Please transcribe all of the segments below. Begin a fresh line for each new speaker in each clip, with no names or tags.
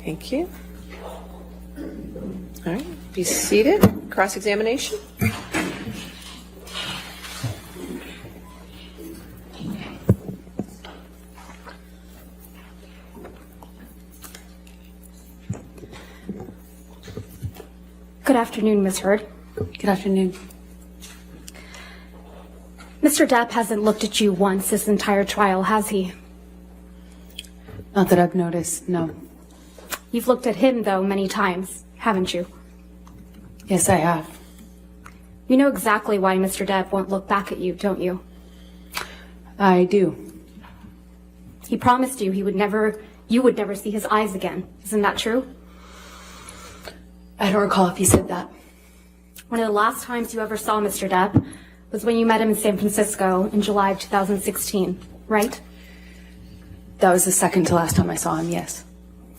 Thank you. All right, be seated. Cross-examination.
Good afternoon, Ms. Heard.
Good afternoon.
Mr. Depp hasn't looked at you once this entire trial, has he?
Not that I've noticed, no.
You've looked at him, though, many times, haven't you?
Yes, I have.
You know exactly why Mr. Depp won't look back at you, don't you?
I do.
He promised you you would never see his eyes again. Isn't that true?
I don't recall if he said that.
One of the last times you ever saw Mr. Depp was when you met him in San Francisco in July of 2016, right?
That was the second to last time I saw him, yes.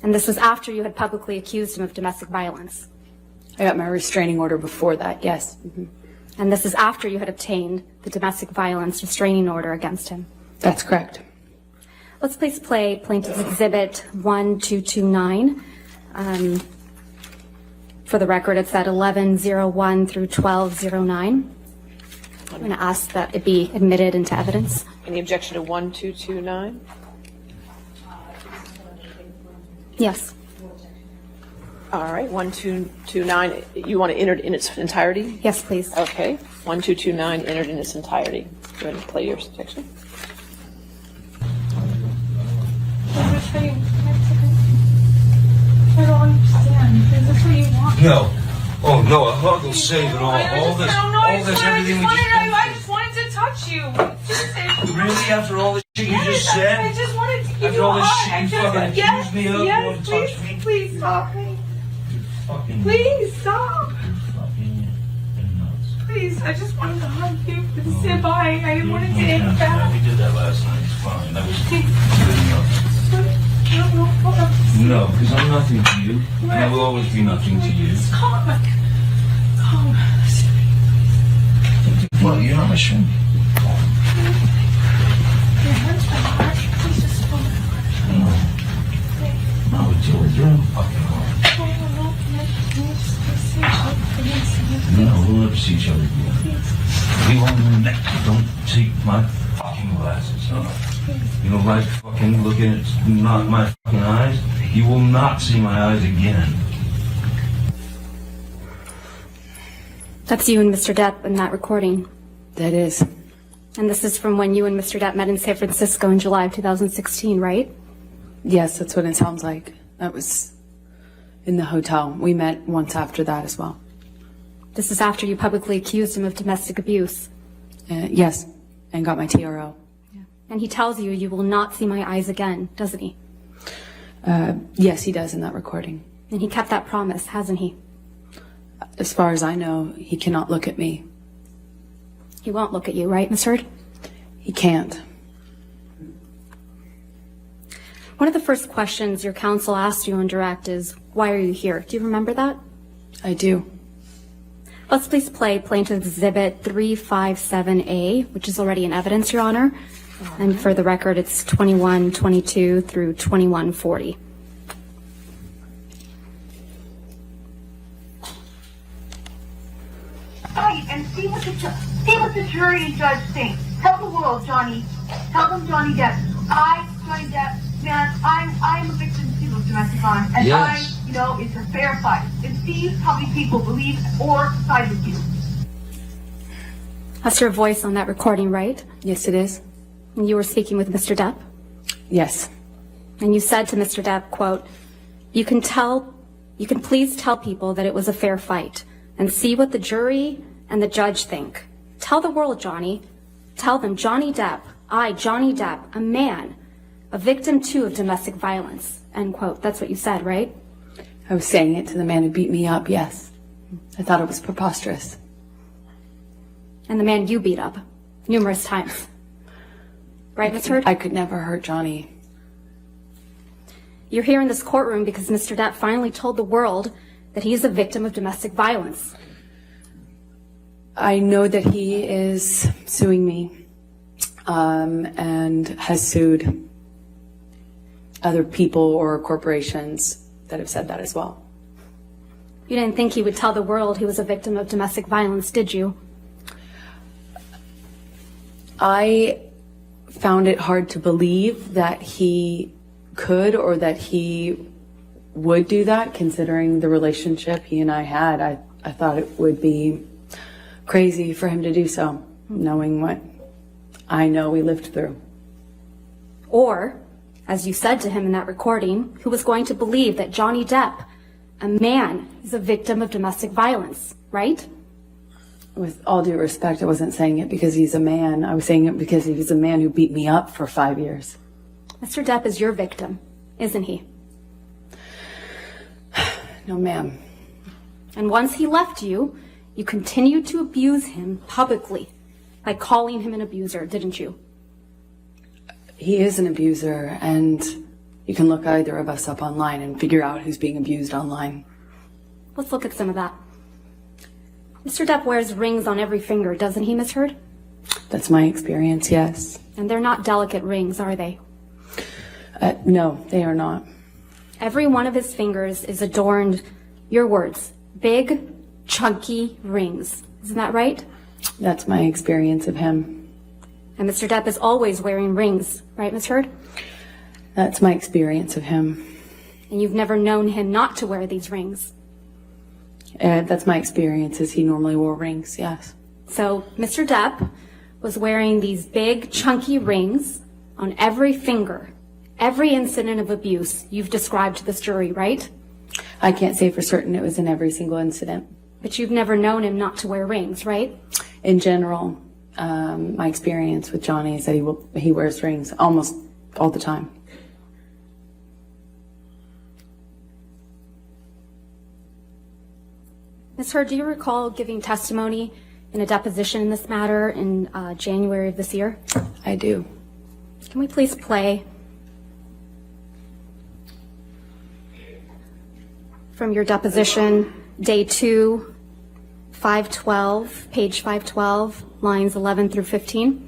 And this was after you had publicly accused him of domestic violence.
I got my restraining order before that, yes.
And this is after you had obtained the domestic violence restraining order against him.
That's correct.
Let's please play Plaintiff's Exhibit 1229. For the record, it's at 1101 through 1209. I'm going to ask that it be admitted into evidence.
Any objection to 1229?
Yes.
All right, 1229. You want to enter it in its entirety?
Yes, please.
Okay, 1229 entered in its entirety. Go ahead and play your section.
I don't understand. Is this what you want?
No. Oh, no, a hug will save it all. All this, everything we
I
just
just wanted to touch you.
Really? After all the shit you just said?
I just wanted to give
After
you
all
a
this
hug.
shit you fucking accused me of? You
Yes,
want to touch me?
please stop me.
Fucking
Please stop.
fucking nuts.
Please, I just wanted to hug you. Say bye. I didn't want to take it back.
We did that last night. It's fine. That was good enough. No, because I'm nothing to you. And I will always be nothing to you.
Calm.
Well, you're not my friend. No, you're in fucking hard. No, we'll never see each other again. You don't take my fucking glasses off. You don't like fucking looking at not my fucking eyes. You will not see my eyes again.
That's you and Mr. Depp in that recording.
That is.
And this is from when you and Mr. Depp met in San Francisco in July of 2016, right?
Yes, that's what it sounds like. That was in the hotel. We met once after that as well.
This is after you publicly accused him of domestic abuse.
Yes, and got my TRO.
And he tells you you will not see my eyes again, doesn't he?
Yes, he does in that recording.
And he kept that promise, hasn't he?
As far as I know, he cannot look at me.
He won't look at you, right, Ms. Heard?
He can't.
One of the first questions your counsel asked you on direct is, why are you here? Do you remember that?
I do.
Let's please play Plaintiff's Exhibit 357A, which is already in evidence, Your Honor. And for the record, it's 2122 through 2140.
And see what the jury and judge think. Tell the world, Johnny. Tell them, Johnny Depp. Johnny Depp, man, I'm a victim too of domestic violence, and
Yes.
it's a fair fight. And see how many people believe or side with you.
That's your voice on that recording, right?
Yes, it is.
And you were speaking with Mr. Depp?
Yes.
And you said to Mr. Depp, quote, you can please tell people that it was a fair fight and see what the jury and the judge think. Tell the world, Johnny. Tell them, Johnny Depp, Johnny Depp, a man, a victim too of domestic violence, end quote. That's what you said, right?
I was saying it to the man who beat me up, yes. I thought it was preposterous.
And the man you beat up numerous times. Right, Ms. Heard?
I could never hurt Johnny.
You're here in this courtroom because Mr. Depp finally told the world that he is a victim of domestic violence.
I know that he is suing me and has sued other people or corporations that have said that as well.
You didn't think he would tell the world he was a victim of domestic violence, did you?
I found it hard to believe that he could or that he would do that, considering the relationship he and I had. I thought it would be crazy for him to do so, knowing what I know we lived through.
Or, as you said to him in that recording, who was going to believe that Johnny Depp, a man, is a victim of domestic violence, right?
With all due respect, I wasn't saying it because he's a man. I was saying it because he's a man who beat me up for 5 years.
Mr. Depp is your victim, isn't he?
No, ma'am.
And once he left you, you continued to abuse him publicly by calling him an abuser, didn't you?
He is an abuser, and you can look either of us up online and figure out who's being abused online.
Let's look at some of that. Mr. Depp wears rings on every finger, doesn't he, Miss Heard?
That's my experience, yes.
And they're not delicate rings, are they?
No, they are not.
Every one of his fingers is adorned, your words, big, chunky rings. Isn't that right?
That's my experience of him.
And Mr. Depp is always wearing rings, right, Miss Heard?
That's my experience of him.
And you've never known him not to wear these rings.
That's my experience, is he normally wore rings, yes.
So Mr. Depp was wearing these big, chunky rings on every finger. Every incident of abuse you've described to this jury, right?
I can't say for certain it was in every single incident.
But you've never known him not to wear rings, right?
In general, my experience with Johnny is that he wears rings almost all the time.
Ms. Heard, do you recall giving testimony in a deposition in this matter in January of this year?
I do.
Can we please play from your deposition, day 2, 512, page 512, lines 11 through 15?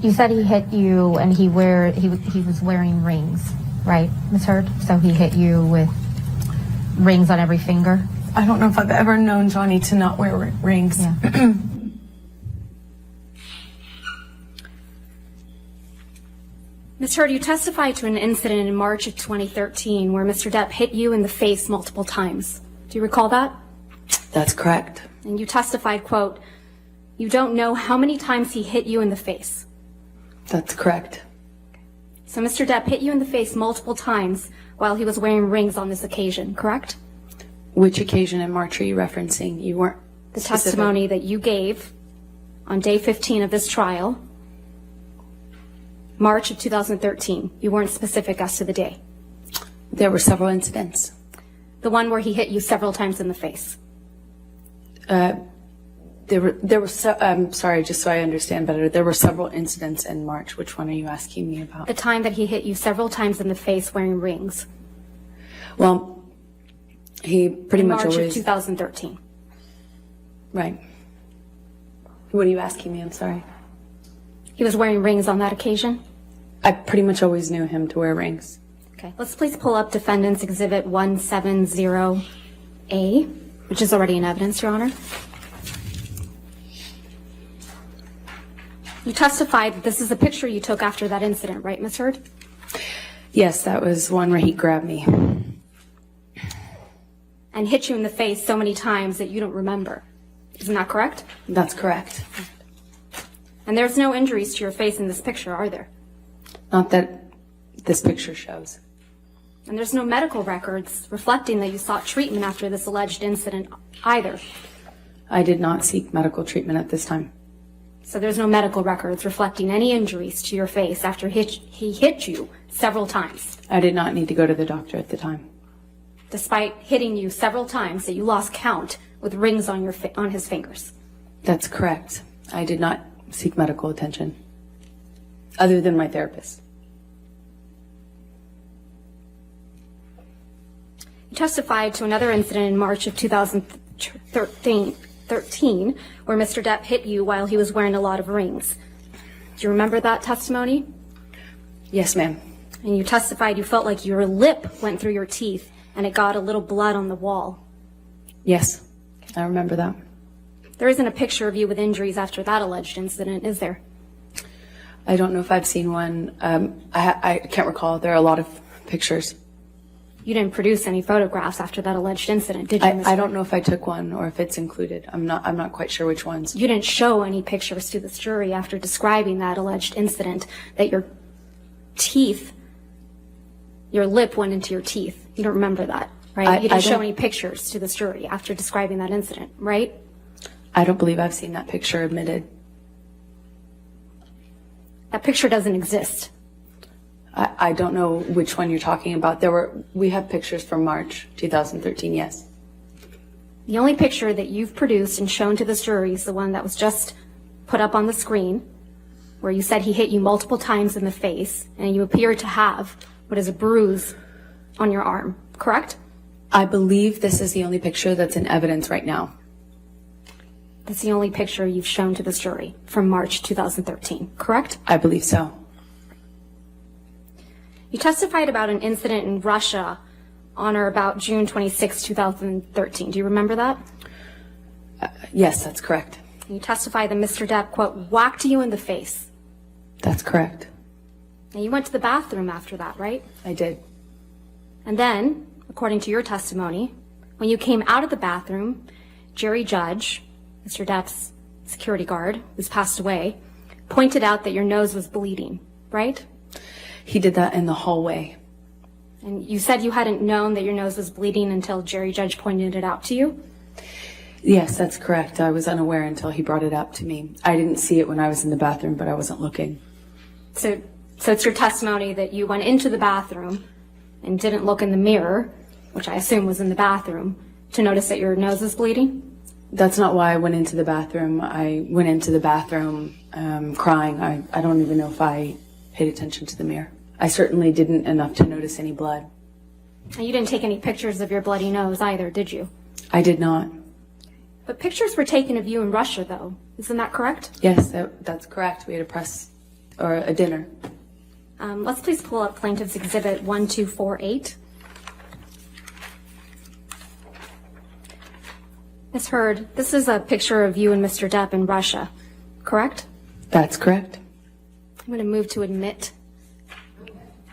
You said he hit you and he was wearing rings, right, Ms. Heard? So he hit you with rings on every finger?
I don't know if I've ever known Johnny to not wear rings.
Yeah.
Ms. Heard, you testified to an incident in March of 2013 where Mr. Depp hit you in the face multiple times. Do you recall that?
That's correct.
And you testified, quote, you don't know how many times he hit you in the face.
That's correct.
So Mr. Depp hit you in the face multiple times while he was wearing rings on this occasion, correct?
Which occasion in March are you referencing? You weren't
The
specific.
testimony that you gave on day 15 of this trial, March of 2013. You weren't specific as to the day.
There were several incidents.
The one where he hit you several times in the face.
I'm sorry, just so I understand better, there were several incidents in March. Which one are you asking me about?
The time that he hit you several times in the face wearing rings.
Well, he pretty
In
much
March of
always...
2013.
Right. What are you asking me? I'm sorry.
He was wearing rings on that occasion?
I pretty much always knew him to wear rings.
Okay, let's please pull up Defendants Exhibit 170A, which is already in evidence, Your Honor. You testified that this is a picture you took after that incident, right, Ms. Heard?
Yes, that was one where he grabbed me.
And hit you in the face so many times that you don't remember. Isn't that correct?
That's correct.
And there's no injuries to your face in this picture, are there?
Not that this picture shows.
And there's no medical records reflecting that you sought treatment after this alleged incident either.
I did not seek medical treatment at this time.
So there's no medical records reflecting any injuries to your face after he hit you several times,
I did not need to go to the doctor at the time.
despite hitting you several times that you lost count with rings on his fingers.
That's correct. I did not seek medical attention, other than my therapist. You
testified to another incident in March of 2013 2013, where Mr. Depp hit you while he was wearing a lot of rings. Do you remember that testimony?
Yes, ma'am.
And you testified you felt like your lip went through your teeth and it got a little blood on the wall.
Yes, I remember that.
There isn't a picture of you with injuries after that alleged incident, is there?
I don't know if I've seen one. I can't recall. There are a lot of pictures.
You didn't produce any photographs after that alleged incident, did you, Ms.
I don't know if I took one or if it's included. I'm not quite sure which ones.
You didn't show any pictures to this jury after describing that alleged incident, that your teeth, your lip went into your teeth. You don't remember that, right? You didn't show any pictures to this jury after describing that incident, right?
I don't believe I've seen that picture admitted.
That picture doesn't exist.
I don't know which one you're talking about. We have pictures from March 2013, yes.
The only picture that you've produced and shown to this jury is the one that was just put up on the screen, where you said he hit you multiple times in the face, and you appear to have what is a bruise on your arm, correct?
I believe this is the only picture that's in evidence right now.
That's the only picture you've shown to this jury from March 2013, correct?
I believe so.
You testified about an incident in Russia on or about June 26, 2013. Do you remember that?
Yes, that's correct.
You testified that Mr. Depp, quote, whacked you in the face.
That's correct.
And you went to the bathroom after that, right?
I did.
And then, according to your testimony, when you came out of the bathroom, Jerry Judge, Mr. Depp's security guard, who's passed away, pointed out that your nose was bleeding, right?
He did that in the hallway.
And you said you hadn't known that your nose was bleeding until Jerry Judge pointed it out to you?
Yes, that's correct. I was unaware until he brought it up to me. I didn't see it when I was in the bathroom, but I wasn't looking.
So it's your testimony that you went into the bathroom and didn't look in the mirror, which I assume was in the bathroom, to notice that your nose was bleeding?
That's not why I went into the bathroom. I went into the bathroom crying. I don't even know if I paid attention to the mirror. I certainly didn't enough to notice any blood.
And you didn't take any pictures of your bloody nose either, did you?
I did not.
But pictures were taken of you in Russia, though. Isn't that correct?
Yes, that's correct. We had a press or a dinner.
Let's please pull up Plaintiff's Exhibit 1248. Ms. Heard, this is a picture of you and Mr. Depp in Russia, correct?
That's correct.
I'm going to move to admit.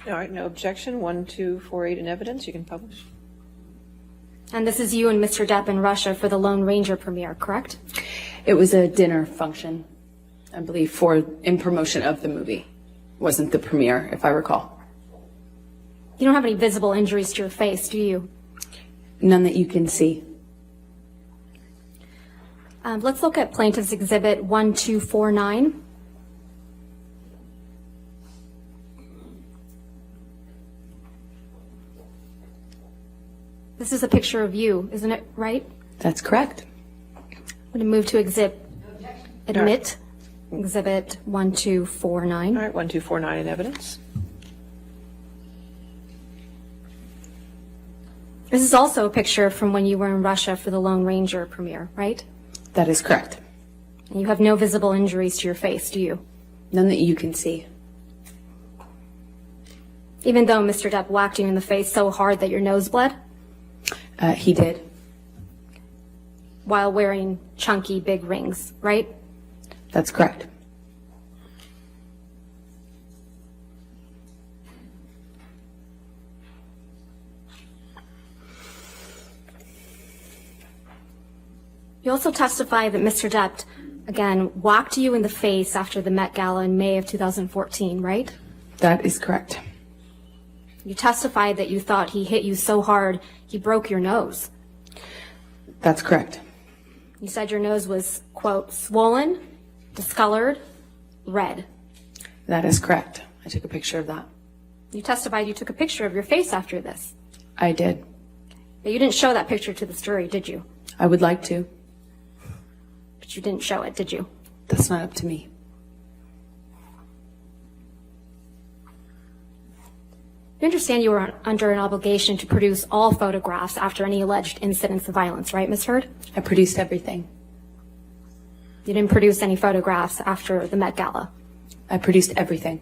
All right, no objection. 1248 in evidence. You can publish.
And this is you and Mr. Depp in Russia for the Lone Ranger premiere, correct?
It was a dinner function, I believe, in promotion of the movie. Wasn't the premiere, if I recall.
You don't have any visible injuries to your face, do you?
None that you can see.
Let's look at Plaintiff's Exhibit 1249. This is a picture of you, isn't it right?
That's correct.
I'm going to move to admit Exhibit 1249.
All right, 1249 in evidence.
This is also a picture from when you were in Russia for the Lone Ranger premiere, right?
That is correct.
And you have no visible injuries to your face, do you?
None that you can see.
Even though Mr. Depp whacked you in the face so hard that your nose bled?
He did.
While wearing chunky big rings, right?
That's correct.
You also testify that Mr. Depp, again, whacked you in the face after the Met Gala in May of 2014, right?
That is correct.
You testified that you thought he hit you so hard he broke your nose.
That's correct.
You said your nose was, quote, swollen, discolored, red.
That is correct. I took a picture of that.
You testified you took a picture of your face after this.
I did.
But you didn't show that picture to this jury, did you?
I would like to.
But you didn't show it, did you?
That's not up to me.
You understand you were under an obligation to produce all photographs after any alleged incidents of violence, right, Ms. Heard?
I produced everything.
You didn't produce any photographs after the Met Gala.
I produced everything.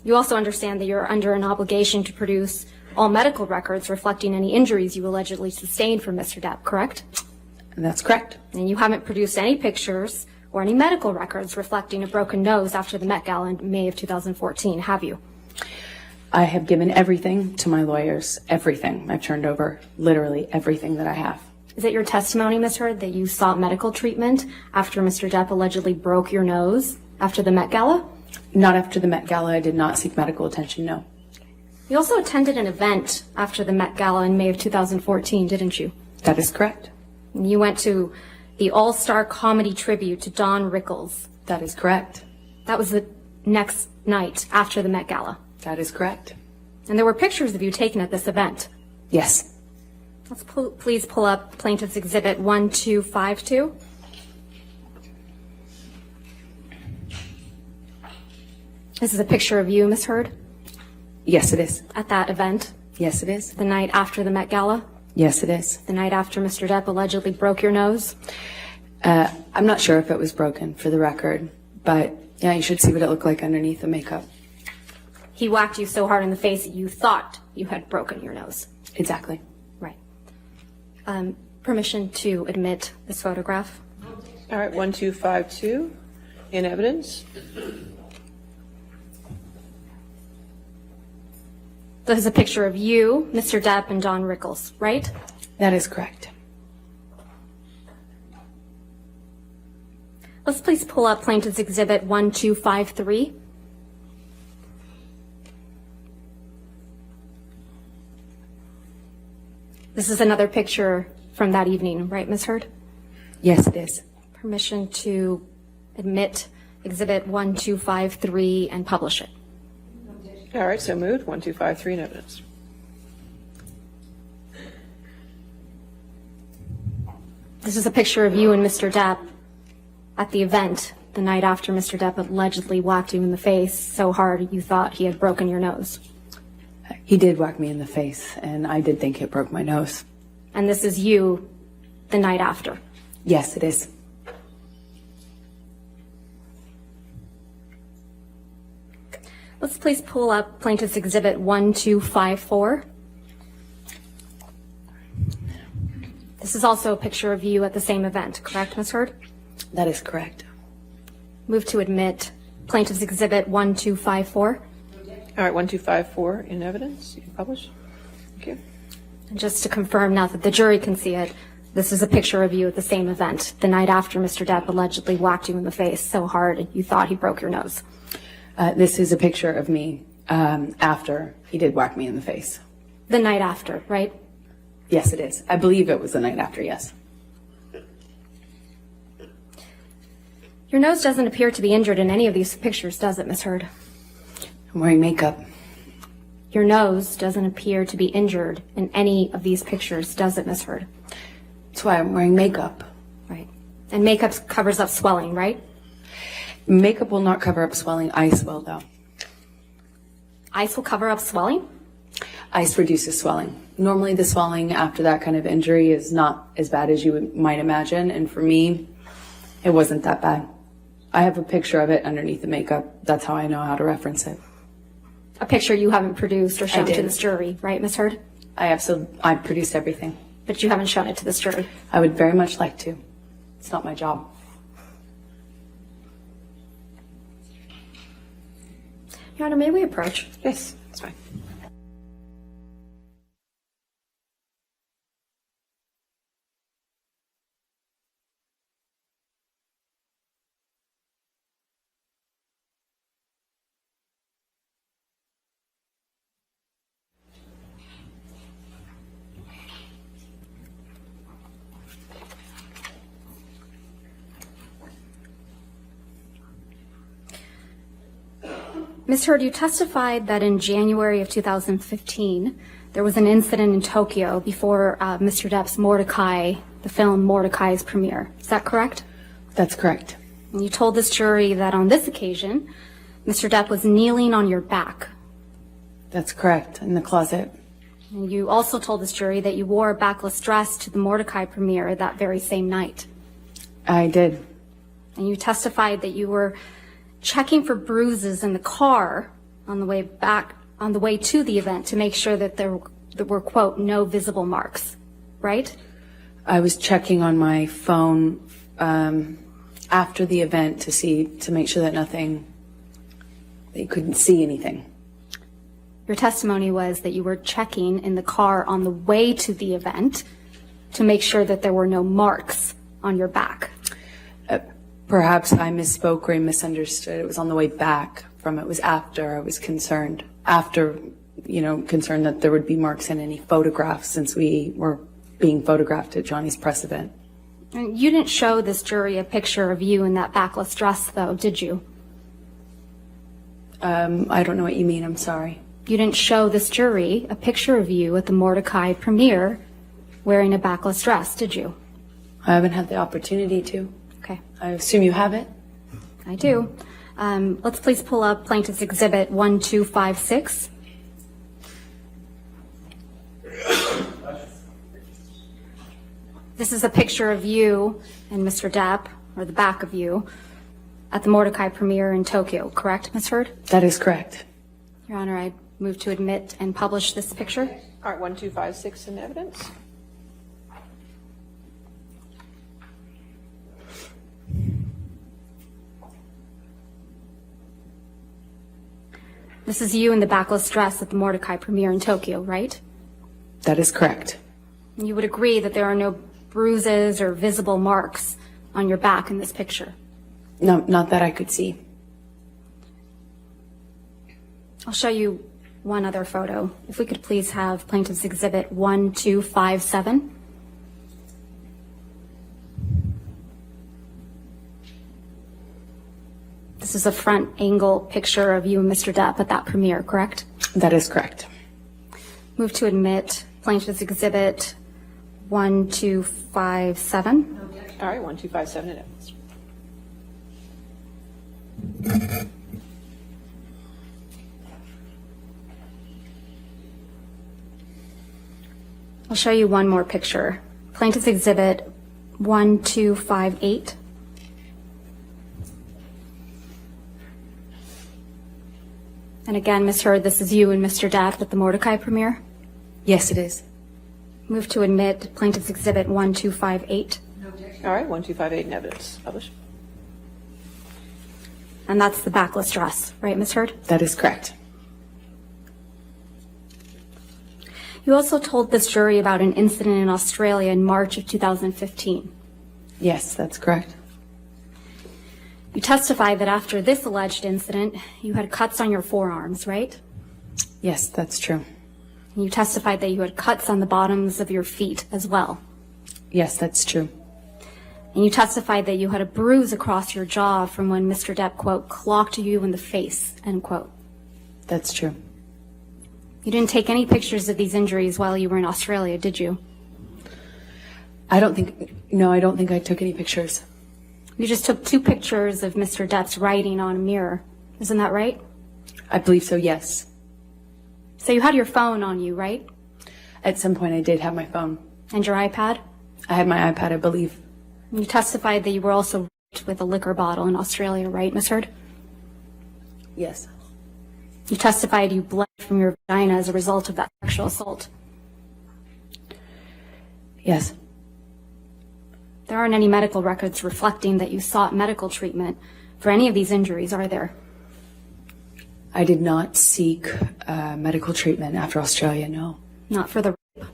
You also understand that you're under an obligation to produce all medical records reflecting any injuries you allegedly sustained from Mr. Depp, correct?
That's correct.
And you haven't produced any pictures or any medical records reflecting a broken nose after the Met Gala in May of 2014, have you?
I have given everything to my lawyers, everything. I've turned over literally everything that I have.
Is it your testimony, Ms. Heard, that you sought medical treatment after Mr. Depp allegedly broke your nose after the Met Gala?
Not after the Met Gala. I did not seek medical attention, no.
You also attended an event after the Met Gala in May of 2014, didn't you?
That is correct.
And you went to the All-Star Comedy Tribute to Don Rickles.
That is correct.
That was the next night after the Met Gala.
That is correct.
And there were pictures of you taken at this event.
Yes.
Let's please pull up Plaintiff's Exhibit 1252. This is a picture of you, Ms. Heard,
Yes, it is.
at that event,
Yes, it is.
the night after the Met Gala,
Yes, it is.
the night after Mr. Depp allegedly broke your nose.
I'm not sure if it was broken, for the record, but yeah, you should see what it looked like underneath the makeup.
He whacked you so hard in the face that you thought you had broken your nose.
Exactly.
Right. Permission to admit this photograph.
All right, 1252 in evidence.
This is a picture of you, Mr. Depp, and Don Rickles, right?
That is correct.
Let's please pull up Plaintiff's Exhibit 1253. This is another picture from that evening, right, Ms. Heard?
Yes, it is.
Permission to admit Exhibit 1253 and publish it.
All right, so moved. 1253 in evidence.
This is a picture of you and Mr. Depp at the event the night after Mr. Depp allegedly whacked you in the face so hard you thought he had broken your nose.
He did whack me in the face, and I did think it broke my nose.
And this is you the night after.
Yes, it is.
Let's please pull up Plaintiff's Exhibit 1254. This is also a picture of you at the same event, correct, Ms. Heard?
That is correct.
Move to admit Plaintiff's Exhibit 1254.
All right, 1254 in evidence. You can publish. Thank you.
And just to confirm now that the jury can see it, this is a picture of you at the same event, the night after Mr. Depp allegedly whacked you in the face so hard you thought he broke your nose.
This is a picture of me after he did whack me in the face.
The night after, right?
Yes, it is. I believe it was the night after, yes.
Your nose doesn't appear to be injured in any of these pictures, does it, Ms. Heard?
I'm wearing makeup.
Your nose doesn't appear to be injured in any of these pictures, does it, Ms. Heard?
That's why I'm wearing makeup.
Right. And makeup covers up swelling, right?
Makeup will not cover up swelling. Ice will, though.
Ice will cover up swelling?
Ice reduces swelling. Normally, the swelling after that kind of injury is not as bad as you might imagine, and for me, it wasn't that bad. I have a picture of it underneath the makeup. That's how I know how to reference it.
A picture you haven't produced or shown
did.
to this jury, right, Ms. Heard?
I produced everything.
But you haven't shown it to this jury.
I would very much like to. It's not my job.
Your Honor, may we approach?
Yes, that's fine.
Ms. Heard, you testified that in January of 2015, there was an incident in Tokyo before Mr. Depp's Mordecai, the film Mordecai's premiere. Is that correct?
That's correct.
And you told this jury that on this occasion, Mr. Depp was kneeling on your back.
That's correct. In the closet.
And you also told this jury that you wore a backless dress to the Mordecai premiere that very same night.
I did.
And you testified that you were checking for bruises in the car on the way to the event to make sure that there were, quote, no visible marks, right?
I was checking on my phone after the event to make sure that they couldn't see anything.
Your testimony was that you were checking in the car on the way to the event to make sure that there were no marks on your back.
Perhaps I misspoke or misunderstood. It was on the way back from it. Was after I was concerned. Concerned that there would be marks in any photographs since we were being photographed at Johnny's press event.
And you didn't show this jury a picture of you in that backless dress, though, did you?
I don't know what you mean. I'm sorry.
You didn't show this jury a picture of you at the Mordecai premiere wearing a backless dress, did you?
I haven't had the opportunity to.
Okay.
I assume you have it?
I do. Let's please pull up Plaintiff's Exhibit 1256. This is a picture of you and Mr. Depp, or the back of you, at the Mordecai premiere in Tokyo, correct, Ms. Heard?
That is correct.
Your Honor, I move to admit and publish this picture.
All right, 1256 in evidence.
This is you in the backless dress at the Mordecai premiere in Tokyo, right?
That is correct.
And you would agree that there are no bruises or visible marks on your back in this picture?
No, not that I could see.
I'll show you one other photo. If we could please have Plaintiff's Exhibit 1257. This is a front angle picture of you and Mr. Depp at that premiere, correct?
That is correct.
Move to admit Plaintiff's Exhibit 1257.
All right, 1257 in evidence.
I'll show you one more picture. Plaintiff's Exhibit 1258. And again, Ms. Heard, this is you and Mr. Depp at the Mordecai premiere.
Yes, it is.
Move to admit Plaintiff's Exhibit 1258.
All right, 1258 in evidence. Publish.
And that's the backless dress, right, Ms. Heard?
That is correct.
You also told this jury about an incident in Australia in March of 2015.
Yes, that's correct.
You testified that after this alleged incident, you had cuts on your forearms, right?
Yes, that's true.
And you testified that you had cuts on the bottoms of your feet as well.
Yes, that's true.
And you testified that you had a bruise across your jaw from when Mr. Depp, quote, clocked you in the face, end quote.
That's true.
You didn't take any pictures of these injuries while you were in Australia, did you?
I don't think I took any pictures.
You just took 2 pictures of Mr. Depp's writing on a mirror. Isn't that right?
I believe so, yes.
So you had your phone on you, right?
At some point I did have my phone.
And your iPad?
I had my iPad, I believe.
You testified that you were also raped with a liquor bottle in Australia, right, Ms. Heard?
Yes.
You testified you bled from your vagina as a result of that sexual assault.
Yes.
There aren't any medical records reflecting that you sought medical treatment for any of these injuries, are there?
I did not seek medical treatment after Australia, no.
Not for the rape?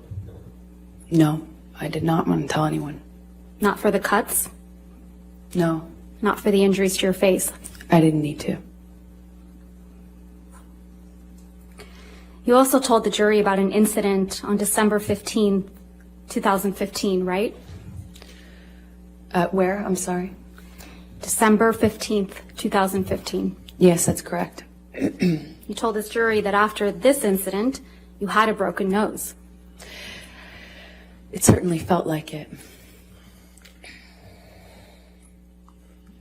No, I did not want to tell anyone.
Not for the cuts?
No.
Not for the injuries to your face?
I didn't need to.
You also told the jury about an incident on December 15, 2015, right?
Where? I'm sorry.
December 15th, 2015.
Yes, that's correct.
You told this jury that after this incident, you had a broken nose.
It certainly felt like it.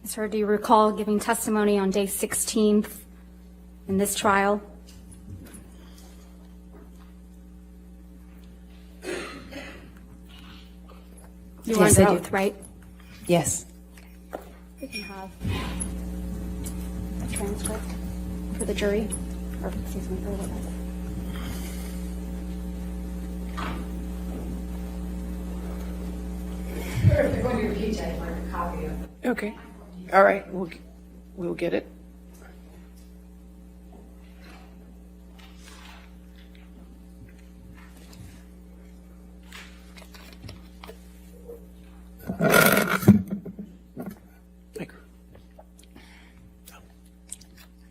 Sir, do you recall giving testimony on day 16th in this trial? You were
Yes,
under
I do.
oath, right?
Yes.
We can have a transcript for the jury, or excuse me, for the witness.
Okay. All right, we'll get it. Micro.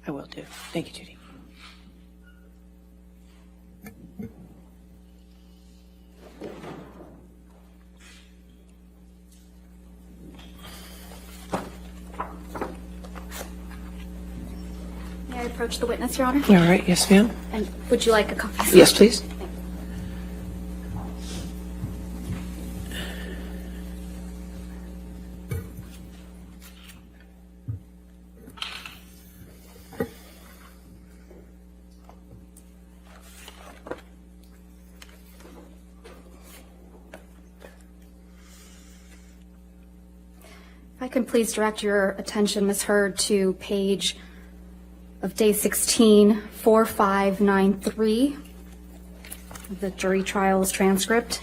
I will do. Thank you, Judy.
May I approach the witness, Your Honor?
All right, yes, ma'am.
And would you like a copy?
Yes, please.
If I can please direct your attention, Ms. Heard, to page of day 16, 4593 of the jury trials transcript.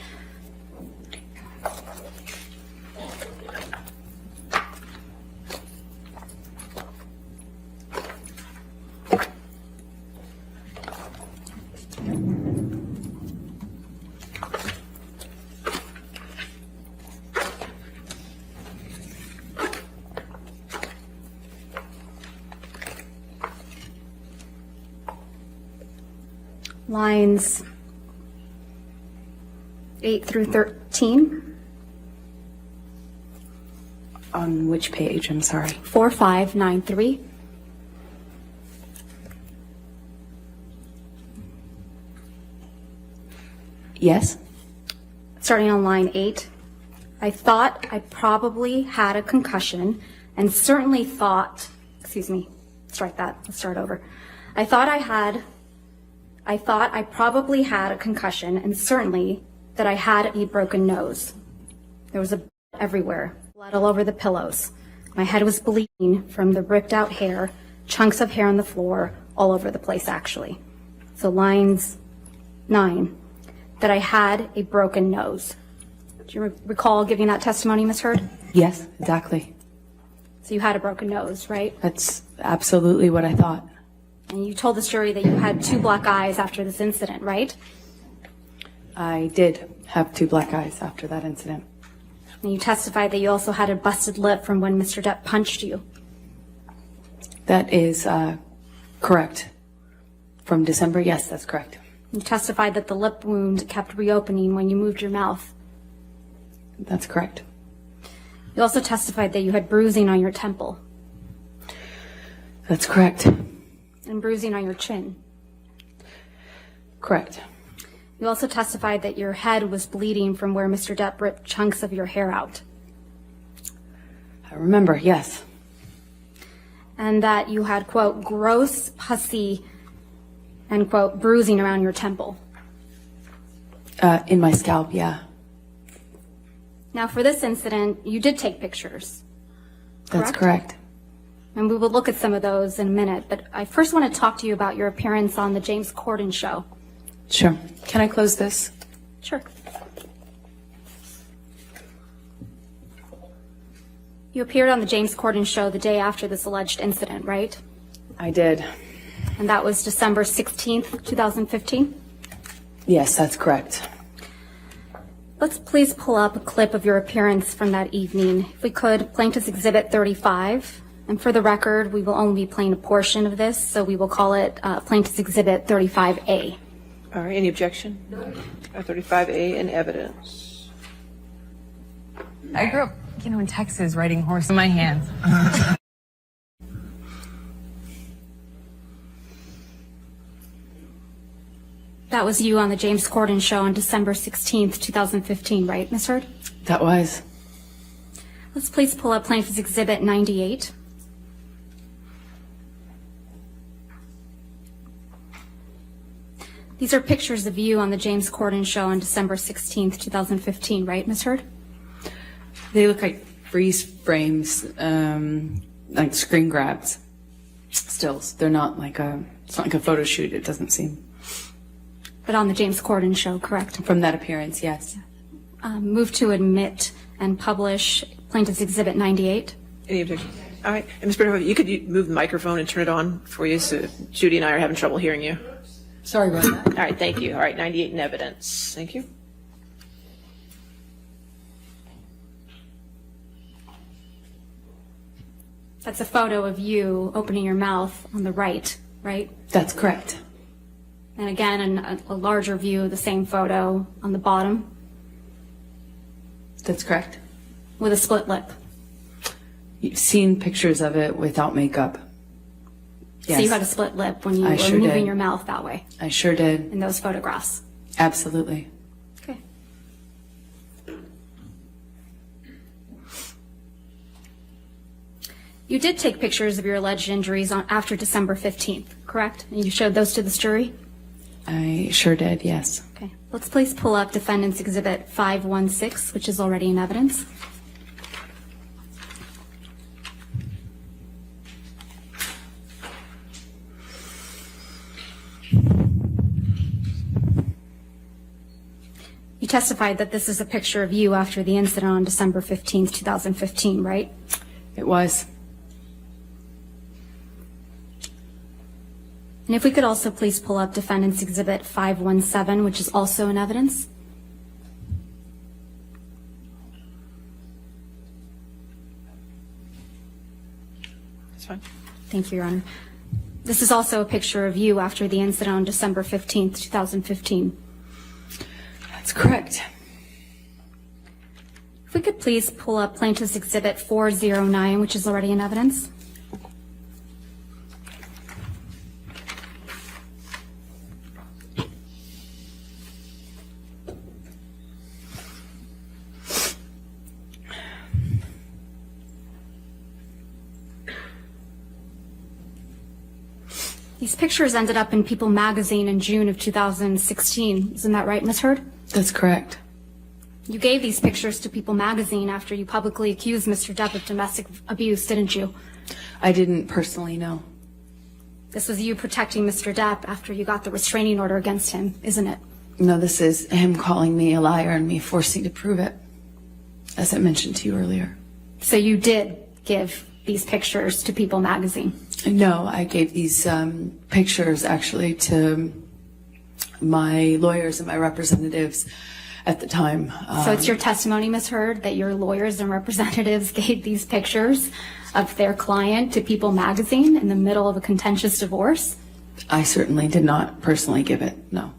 Lines 8 through 13,
On which page? I'm sorry.
4593.
Yes?
Starting on line 8, I thought I probably had a concussion and certainly thought, excuse me, strike that, let's start over. I thought I probably had a concussion and certainly that I had a broken nose. There was a blood everywhere, blood all over the pillows. My head was bleeding from the ripped out hair, chunks of hair on the floor, all over the place actually. So lines 9, that I had a broken nose. Do you recall giving that testimony, Ms. Heard?
Yes, exactly.
So you had a broken nose, right?
That's absolutely what I thought.
And you told this jury that you had 2 black eyes after this incident, right?
I did have 2 black eyes after that incident.
And you testified that you also had a busted lip from when Mr. Depp punched you.
That is correct. From December, yes, that's correct.
You testified that the lip wound kept reopening when you moved your mouth.
That's correct.
You also testified that you had bruising on your temple
That's correct.
and bruising on your chin.
Correct.
You also testified that your head was bleeding from where Mr. Depp ripped chunks of your hair out.
I remember, yes.
And that you had, quote, gross, pussy, and, quote, bruising around your temple.
In my scalp, yeah.
Now, for this incident, you did take pictures.
That's
Correct?
correct.
And we will look at some of those in a minute, but I first want to talk to you about your appearance on the James Corden show.
Sure. Can I close this?
Sure. You appeared on the James Corden show the day after this alleged incident, right?
I did.
And that was December 16th, 2015?
Yes, that's correct.
Let's please pull up a clip of your appearance from that evening. If we could, Plaintiff's Exhibit 35. And for the record, we will only be playing a portion of this, so we will call it Plaintiff's Exhibit 35A.
All right, any objection? 35A in evidence.
I grew up, in Texas, riding horse in my hands.
That was you on the James Corden show on December 16th, 2015, right, Ms. Heard?
That was.
Let's please pull up Plaintiff's Exhibit 98. These are pictures of you on the James Corden show on December 16th, 2015, right, Ms. Heard?
They look like freeze frames, like screen grabs, stills. They're not like it's not like a photo shoot, it doesn't seem.
But on the James Corden show, correct?
From that appearance, yes.
Move to admit and publish Plaintiff's Exhibit 98.
Any objection? All right. And Ms. Bernhoff, you could move the microphone and turn it on for you, so Judy and I are having trouble hearing you.
Sorry about that.
All right, thank you. All right, 98 in evidence. Thank you.
That's a photo of you opening your mouth on the right, right?
That's correct.
And again, a larger view of the same photo on the bottom
That's correct.
with a split lip.
You've seen pictures of it without makeup. Yes.
So you had a split lip when you
I
were
sure
moving
did.
your mouth that way
I sure did.
in those photographs.
Absolutely.
Okay. You did take pictures of your alleged injuries after December 15th, correct? And you showed those to the jury?
I sure did, yes.
Okay. Let's please pull up Defendants Exhibit 516, which is already in evidence. You testified that this is a picture of you after the incident on December 15th, 2015, right?
It was.
And if we could also please pull up Defendants Exhibit 517, which is also in evidence.
That's fine.
Thank you, Your Honor. This is also a picture of you after the incident on December 15th, 2015.
That's correct.
If we could please pull up Plaintiff's Exhibit 409, which is already in evidence. These pictures ended up in People magazine in June of 2016. Isn't that right, Ms. Heard?
That's correct.
You gave these pictures to People magazine after you publicly accused Mr. Depp of domestic abuse, didn't you?
I didn't personally know.
This was you protecting Mr. Depp after you got the restraining order against him, isn't it?
No, this is him calling me a liar and me forcing to prove it, as I mentioned to you earlier.
So you did give these pictures to People magazine?
No, I gave these pictures actually to my lawyers and my representatives at the time.
So it's your testimony, Ms. Heard, that your lawyers and representatives gave these pictures of their client to People magazine in the middle of a contentious divorce?
I certainly did not personally give it, no.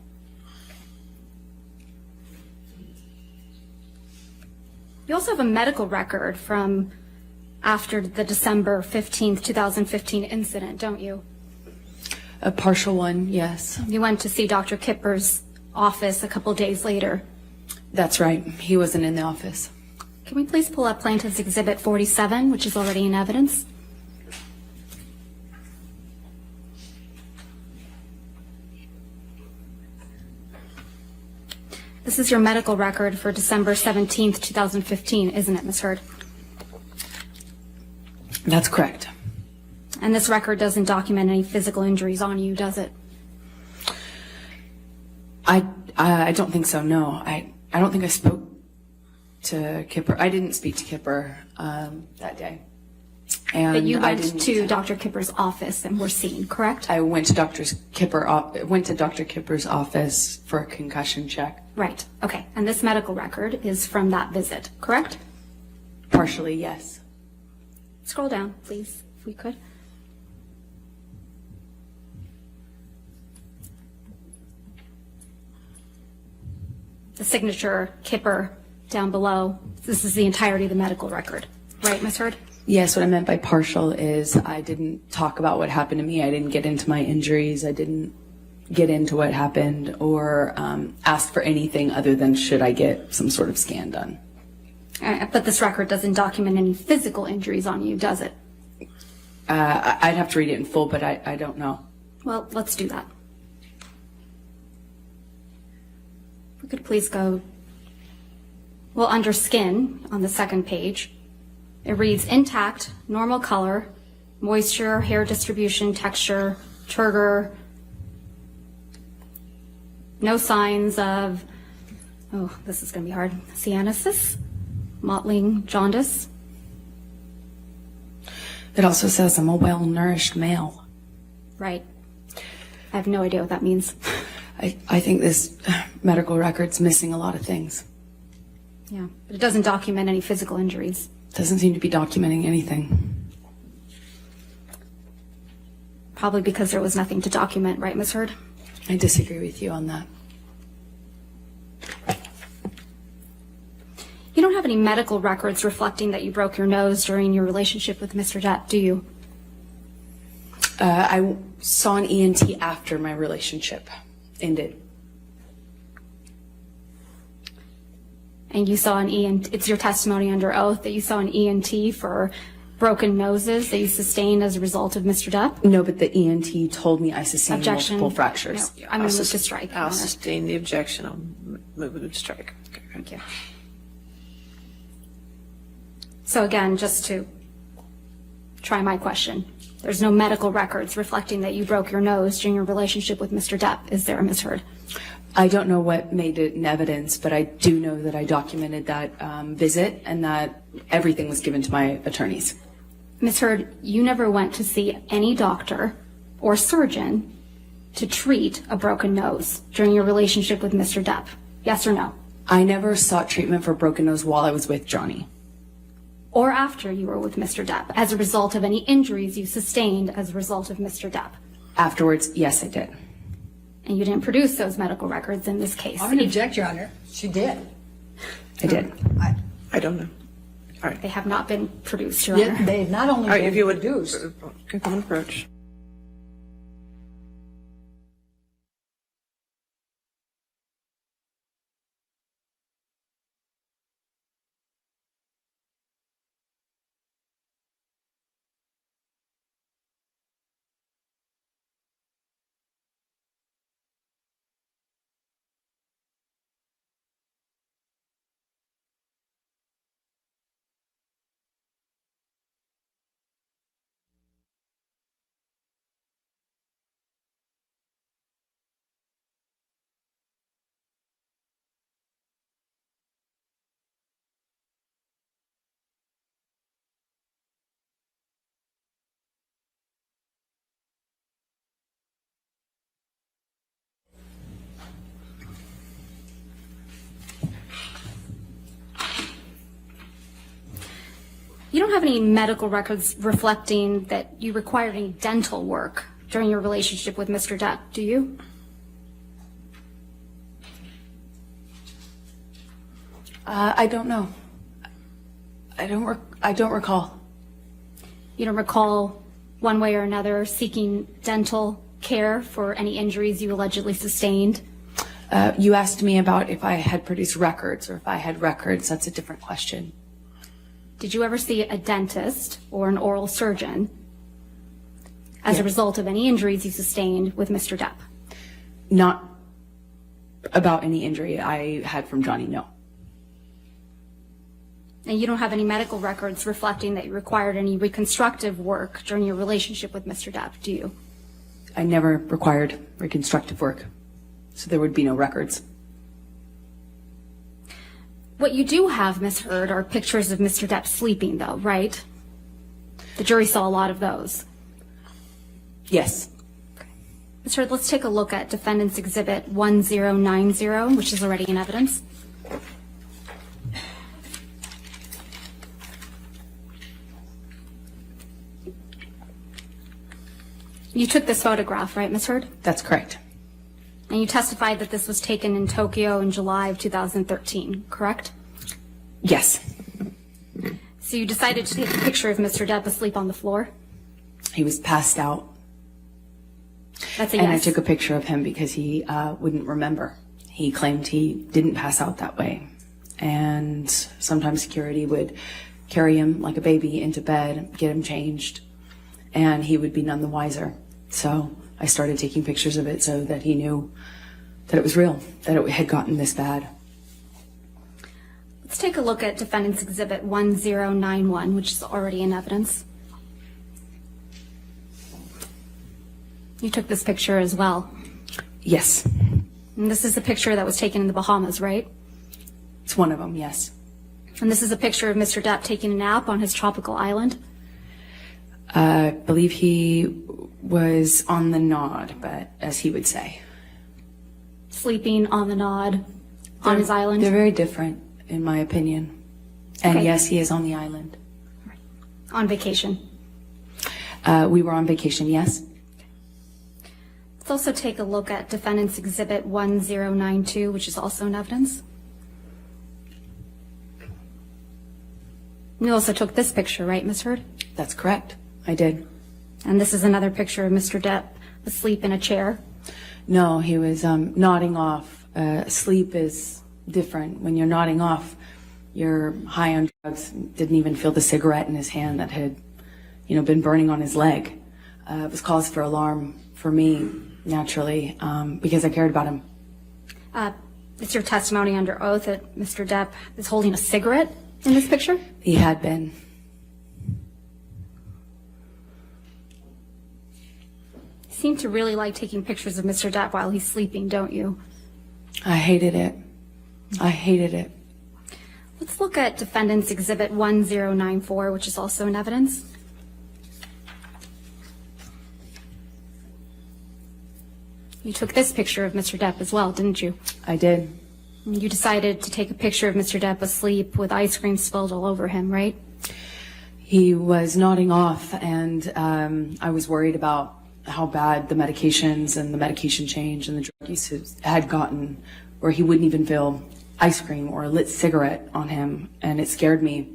You also have a medical record from after the December 15th, 2015 incident, don't you?
A partial one, yes.
You went to see Dr. Kipper's office a couple days later.
That's right. He wasn't in the office.
Can we please pull up Plaintiff's Exhibit 47, which is already in evidence? This is your medical record for December 17th, 2015, isn't it, Ms. Heard?
That's correct.
And this record doesn't document any physical injuries on you, does it?
I don't think so, no. I don't think I spoke to Kipper. I didn't speak to Kipper that day. And
But you
I
went
didn't,
to Dr. Kipper's office and were seen, correct?
I went to Dr. Kipper's office for a concussion check.
Right, okay. And this medical record is from that visit, correct?
Partially, yes.
Scroll down, please, if we could. The signature, Kipper, down below. This is the entirety of the medical record, right, Ms. Heard?
Yes, what I meant by partial is I didn't talk about what happened to me. I didn't get into my injuries. I didn't get into what happened or ask for anything other than should I get some sort of scan done.
But this record doesn't document any physical injuries on you, does it?
I'd have to read it in full, but I don't know.
Well, let's do that. If we could please go Well, under skin, on the second page, it reads intact, normal color, moisture, hair distribution, texture, turgor, no signs of, oh, this is going to be hard, cyanosis, mottling, jaundice.
It also says I'm a well-nourished male.
Right. I have no idea what that means.
I think this medical record's missing a lot of things.
Yeah, but it doesn't document any physical injuries.
Doesn't seem to be documenting anything.
Probably because there was nothing to document, right, Ms. Heard?
I disagree with you on that.
You don't have any medical records reflecting that you broke your nose during your relationship with Mr. Depp, do you?
I saw an ENT after my relationship ended.
And you saw an ENT, it's your testimony under oath that you saw an ENT for broken noses that you sustained as a result of Mr. Depp?
No, but the ENT told me I sustained
Objection.
multiple fractures.
No, I'm going to move to strike. Your
I'll
Honor.
sustain the objection. I'll move it to strike. Okay.
Thank you. So again, just to try my question, there's no medical records reflecting that you broke your nose during your relationship with Mr. Depp, is there, Ms. Heard?
I don't know what made it in evidence, but I do know that I documented that visit and that everything was given to my attorneys.
Ms. Heard, you never went to see any doctor or surgeon to treat a broken nose during your relationship with Mr. Depp, yes or no?
I never sought treatment for broken nose while I was with Johnny.
Or after you were with Mr. Depp, as a result of any injuries you sustained as a result of Mr. Depp?
Afterwards, yes, I did.
And you didn't produce those medical records in this case?
I would object, Your Honor. She did.
I did.
I don't know. All right.
They have not been produced, Your
Yeah,
Honor.
they not only
All right, if
been
you would
produced,
come and approach.
You don't have any medical records reflecting that you required any dental work during your relationship with Mr. Depp, do you?
I don't know. I don't recall.
You don't recall one way or another seeking dental care for any injuries you allegedly sustained?
You asked me about if I had produced records or if I had records. That's a different question.
Did you ever see a dentist or an oral surgeon as a result of any injuries you sustained with Mr. Depp?
Not about any injury I had from Johnny, no.
And you don't have any medical records reflecting that you required any reconstructive work during your relationship with Mr. Depp, do you?
I never required reconstructive work, so there would be no records.
What you do have, Ms. Heard, are pictures of Mr. Depp sleeping, though, right? The jury saw a lot of those.
Yes.
Ms. Heard, let's take a look at Defendants Exhibit 1090, which is already in evidence. You took this photograph, right, Ms. Heard?
That's correct.
And you testified that this was taken in Tokyo in July of 2013, correct?
Yes.
So you decided to take a picture of Mr. Depp asleep on the floor?
He was passed out.
That's a
And
yes.
I took a picture of him because he wouldn't remember. He claimed he didn't pass out that way. And sometimes security would carry him like a baby into bed, get him changed, and he would be none the wiser. So I started taking pictures of it so that he knew that it was real, that it had gotten this bad.
Let's take a look at Defendants Exhibit 1091, which is already in evidence. You took this picture as well.
Yes,
And this is the picture that was taken in the Bahamas, right?
it's one of them, yes.
And this is a picture of Mr. Depp taking a nap on his tropical island.
I believe he was on the nod, but as he would say.
Sleeping on the nod on his island.
They're very different, in my opinion. And
Okay.
yes, he is on the island.
On vacation.
We were on vacation, yes.
Let's also take a look at Defendants Exhibit 1092, which is also in evidence. You also took this picture, right, Ms. Heard?
That's correct. I did.
And this is another picture of Mr. Depp asleep in a chair.
No, he was nodding off. Sleep is different. When you're nodding off, you're high on drugs. Didn't even feel the cigarette in his hand that had, been burning on his leg. It was cause for alarm for me, naturally, because I cared about him.
It's your testimony under oath that Mr. Depp is holding a cigarette in this picture?
He had been.
You seem to really like taking pictures of Mr. Depp while he's sleeping, don't you?
I hated it. I hated it.
Let's look at Defendants Exhibit 1094, which is also in evidence. You took this picture of Mr. Depp as well, didn't you?
I did.
You decided to take a picture of Mr. Depp asleep with ice cream spilled all over him, right?
He was nodding off, and I was worried about how bad the medications and the medication change and the drug use had gotten, where he wouldn't even feel ice cream or a lit cigarette on him, and it scared me.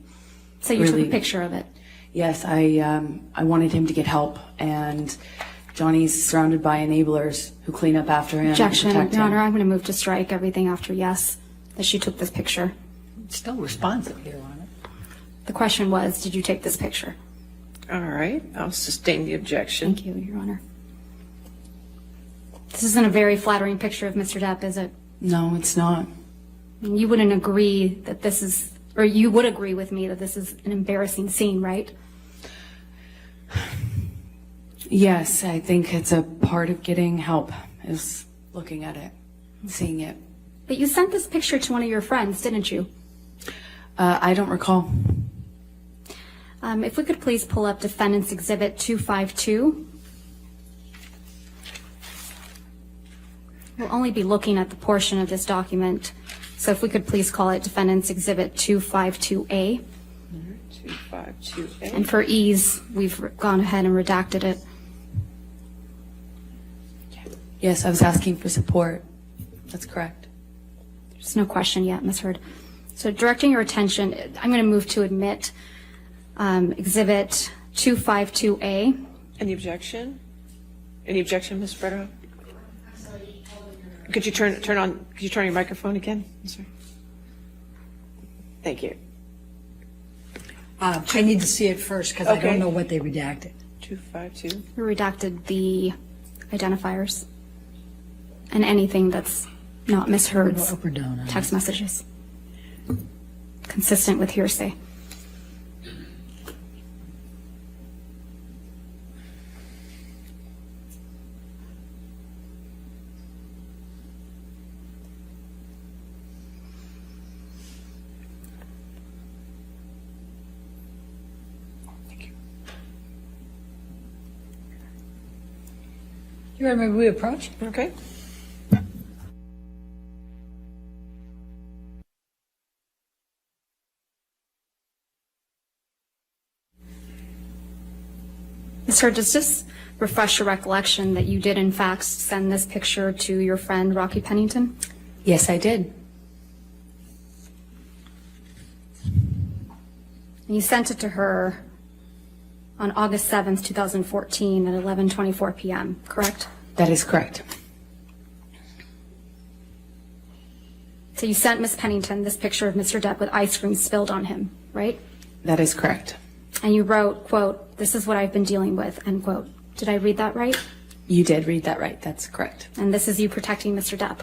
So you
Really?
took a picture of it.
Yes, I wanted him to get help, and Johnny's surrounded by enablers who clean up after him.
Objection,
and protect
Your
him.
Honor, I'm going to move to strike everything after yes, that she took this picture.
Still responsive, Your Honor.
The question was, did you take this picture?
All right, I'll sustain the objection.
Thank you, Your Honor. This isn't a very flattering picture of Mr. Depp, is it?
No, it's not.
And you wouldn't agree that this is, or you would agree with me that this is an embarrassing scene, right?
Yes, I think it's a part of getting help, is looking at it, seeing it.
But you sent this picture to one of your friends, didn't you?
I don't recall.
If we could please pull up Defendants Exhibit 252. We'll only be looking at the portion of this document, so if we could please call it Defendants Exhibit 252A.
252A.
And for ease, we've gone ahead and redacted it.
Yes, I was asking for support. That's correct.
There's no question yet, Ms. Heard. So directing your attention, I'm going to move to admit Exhibit 252A.
Any objection? Any objection, Ms. Frederick? Could you turn your microphone again? I'm sorry. Thank you.
I need to see it first because I
Okay.
don't know what they redacted.
252.
We redacted the identifiers and anything that's not Ms. Heard's
Up or down on it.
text messages, consistent with hearsay.
You remember we approached?
Okay.
Ms. Heard, does this refresh your recollection that you did in fact send this picture to your friend Rocky Pennington?
Yes, I did.
And you sent it to her on August 7th, 2014 at 11:24 p.m., correct?
That is correct.
So you sent Ms. Pennington this picture of Mr. Depp with ice cream spilled on him, right?
That is correct.
And you wrote, quote, "This is what I've been dealing with," end quote. Did I read that right?
You did read that right. That's correct.
And this is you protecting Mr. Depp.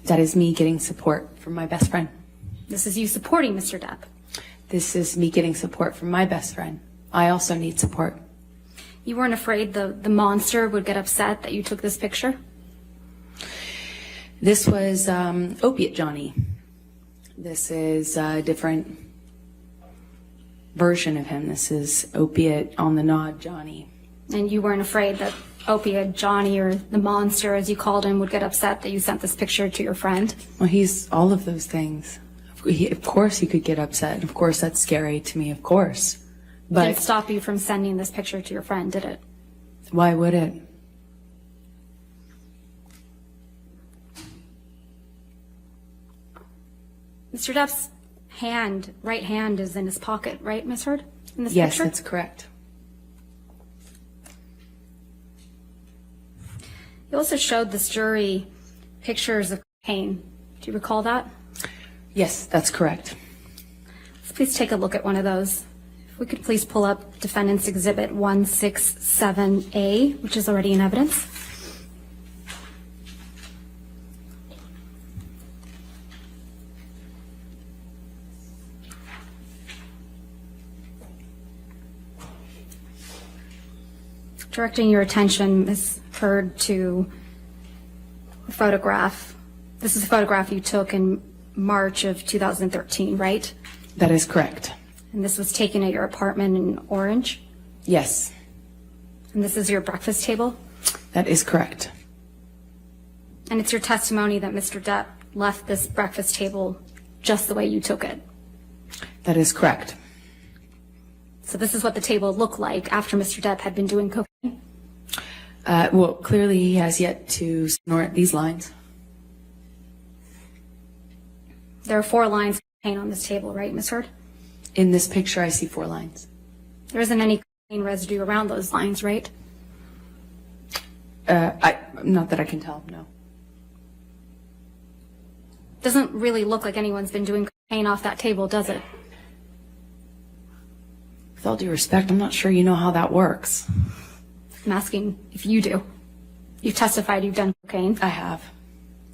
That is me getting support from my best friend.
This is you supporting Mr. Depp.
This is me getting support from my best friend. I also need support.
You weren't afraid the monster would get upset that you took this picture?
This was Opiate Johnny. This is a different version of him. This is Opiate on the Nod Johnny.
And you weren't afraid that Opiate Johnny, or the monster as you called him, would get upset that you sent this picture to your friend?
Well, he's all of those things. Of course he could get upset. Of course that's scary to me, of course. But
Didn't stop you from sending this picture to your friend, did it?
why would it?
Mr. Depp's right hand is in his pocket, right, Miss Heard? In this
Yes,
picture?
that's correct.
You also showed this jury pictures of cocaine. Do you recall that?
Yes, that's correct.
Let's please take a look at one of those. If we could please pull up Defendants Exhibit 167A, which is already in evidence. Directing your attention, Ms. Heard, to a photograph. This is a photograph you took in March of 2013, right?
That is correct.
And this was taken at your apartment in Orange?
Yes,
And this is your breakfast table?
that is correct.
And it's your testimony that Mr. Depp left this breakfast table just the way you took it.
That is correct.
So this is what the table looked like after Mr. Depp had been doing cocaine?
Well, clearly he has yet to snort these lines.
There are 4 lines of cocaine on this table, right, Ms. Heard?
In this picture, I see 4 lines.
There isn't any cocaine residue around those lines, right?
Not that I can tell, no.
Doesn't really look like anyone's been doing cocaine off that table, does it?
With all due respect, I'm not sure you know how that works.
I'm asking if you do. You've testified you've done cocaine.
I have.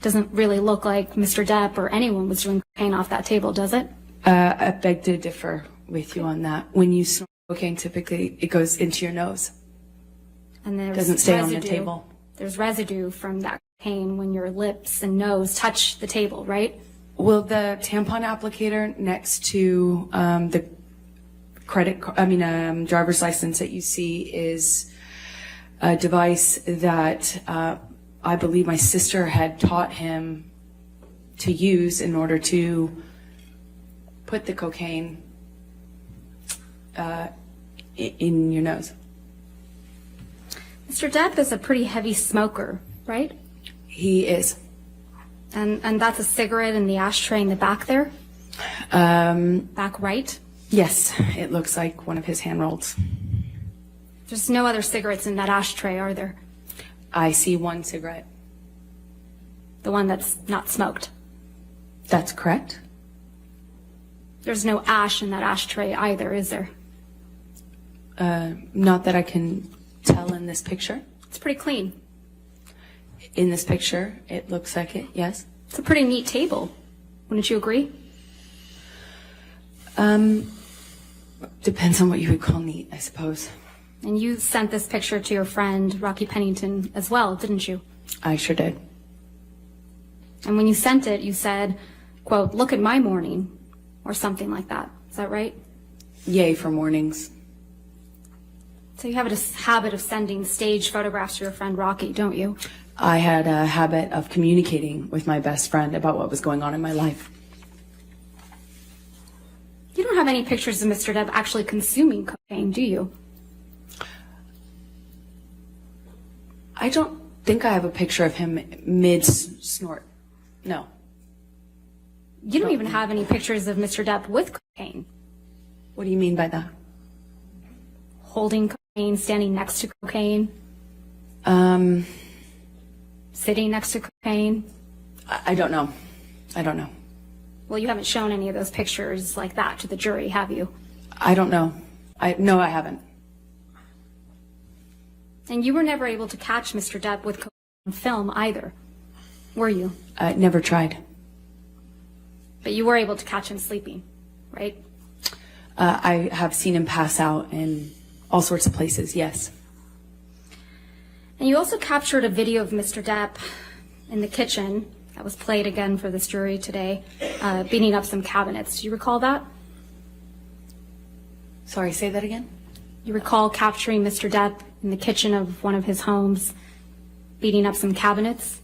Doesn't really look like Mr. Depp or anyone was doing cocaine off that table, does it?
I beg to differ with you on that. When you snort cocaine, typically it goes into your nose.
And there's
Doesn't stay on the
residue.
table.
There's residue from that cocaine when your lips and nose touch the table, right?
Well, the tampon applicator next to the driver's license that you see is a device that I believe my sister had taught him to use in order to put the cocaine in your nose.
Mr. Depp is a pretty heavy smoker, right?
He is.
And that's a cigarette in the ashtray in the back there? Back right?
Yes, it looks like one of his hand rolls.
There's no other cigarettes in that ashtray, are there?
I see 1 cigarette.
The one that's not smoked.
That's correct.
There's no ash in that ashtray either, is there?
Not that I can tell in this picture.
It's pretty clean.
In this picture, it looks like it, yes.
It's a pretty neat table. Wouldn't you agree?
Depends on what you would call neat, I suppose.
And you sent this picture to your friend, Rocky Pennington, as well, didn't you?
I sure did.
And when you sent it, you said, quote, "Look at my morning," or something like that. Is that right?
Yay for mornings.
So you have a habit of sending staged photographs to your friend Rocky, don't you?
I had a habit of communicating with my best friend about what was going on in my life.
You don't have any pictures of Mr. Depp actually consuming cocaine, do you?
I don't think I have a picture of him mid-snort. No.
You don't even have any pictures of Mr. Depp with cocaine.
What do you mean by that?
Holding cocaine, standing next to cocaine, sitting next to cocaine.
I don't know. I don't know.
Well, you haven't shown any of those pictures like that to the jury, have you?
I don't know. No, I haven't.
And you were never able to catch Mr. Depp with cocaine on film either, were you?
I never tried.
But you were able to catch him sleeping, right?
I have seen him pass out in all sorts of places, yes.
And you also captured a video of Mr. Depp in the kitchen that was played again for this jury today, beating up some cabinets. Do you recall that?
Sorry, say that again?
You recall capturing Mr. Depp in the kitchen of one of his homes, beating up some cabinets?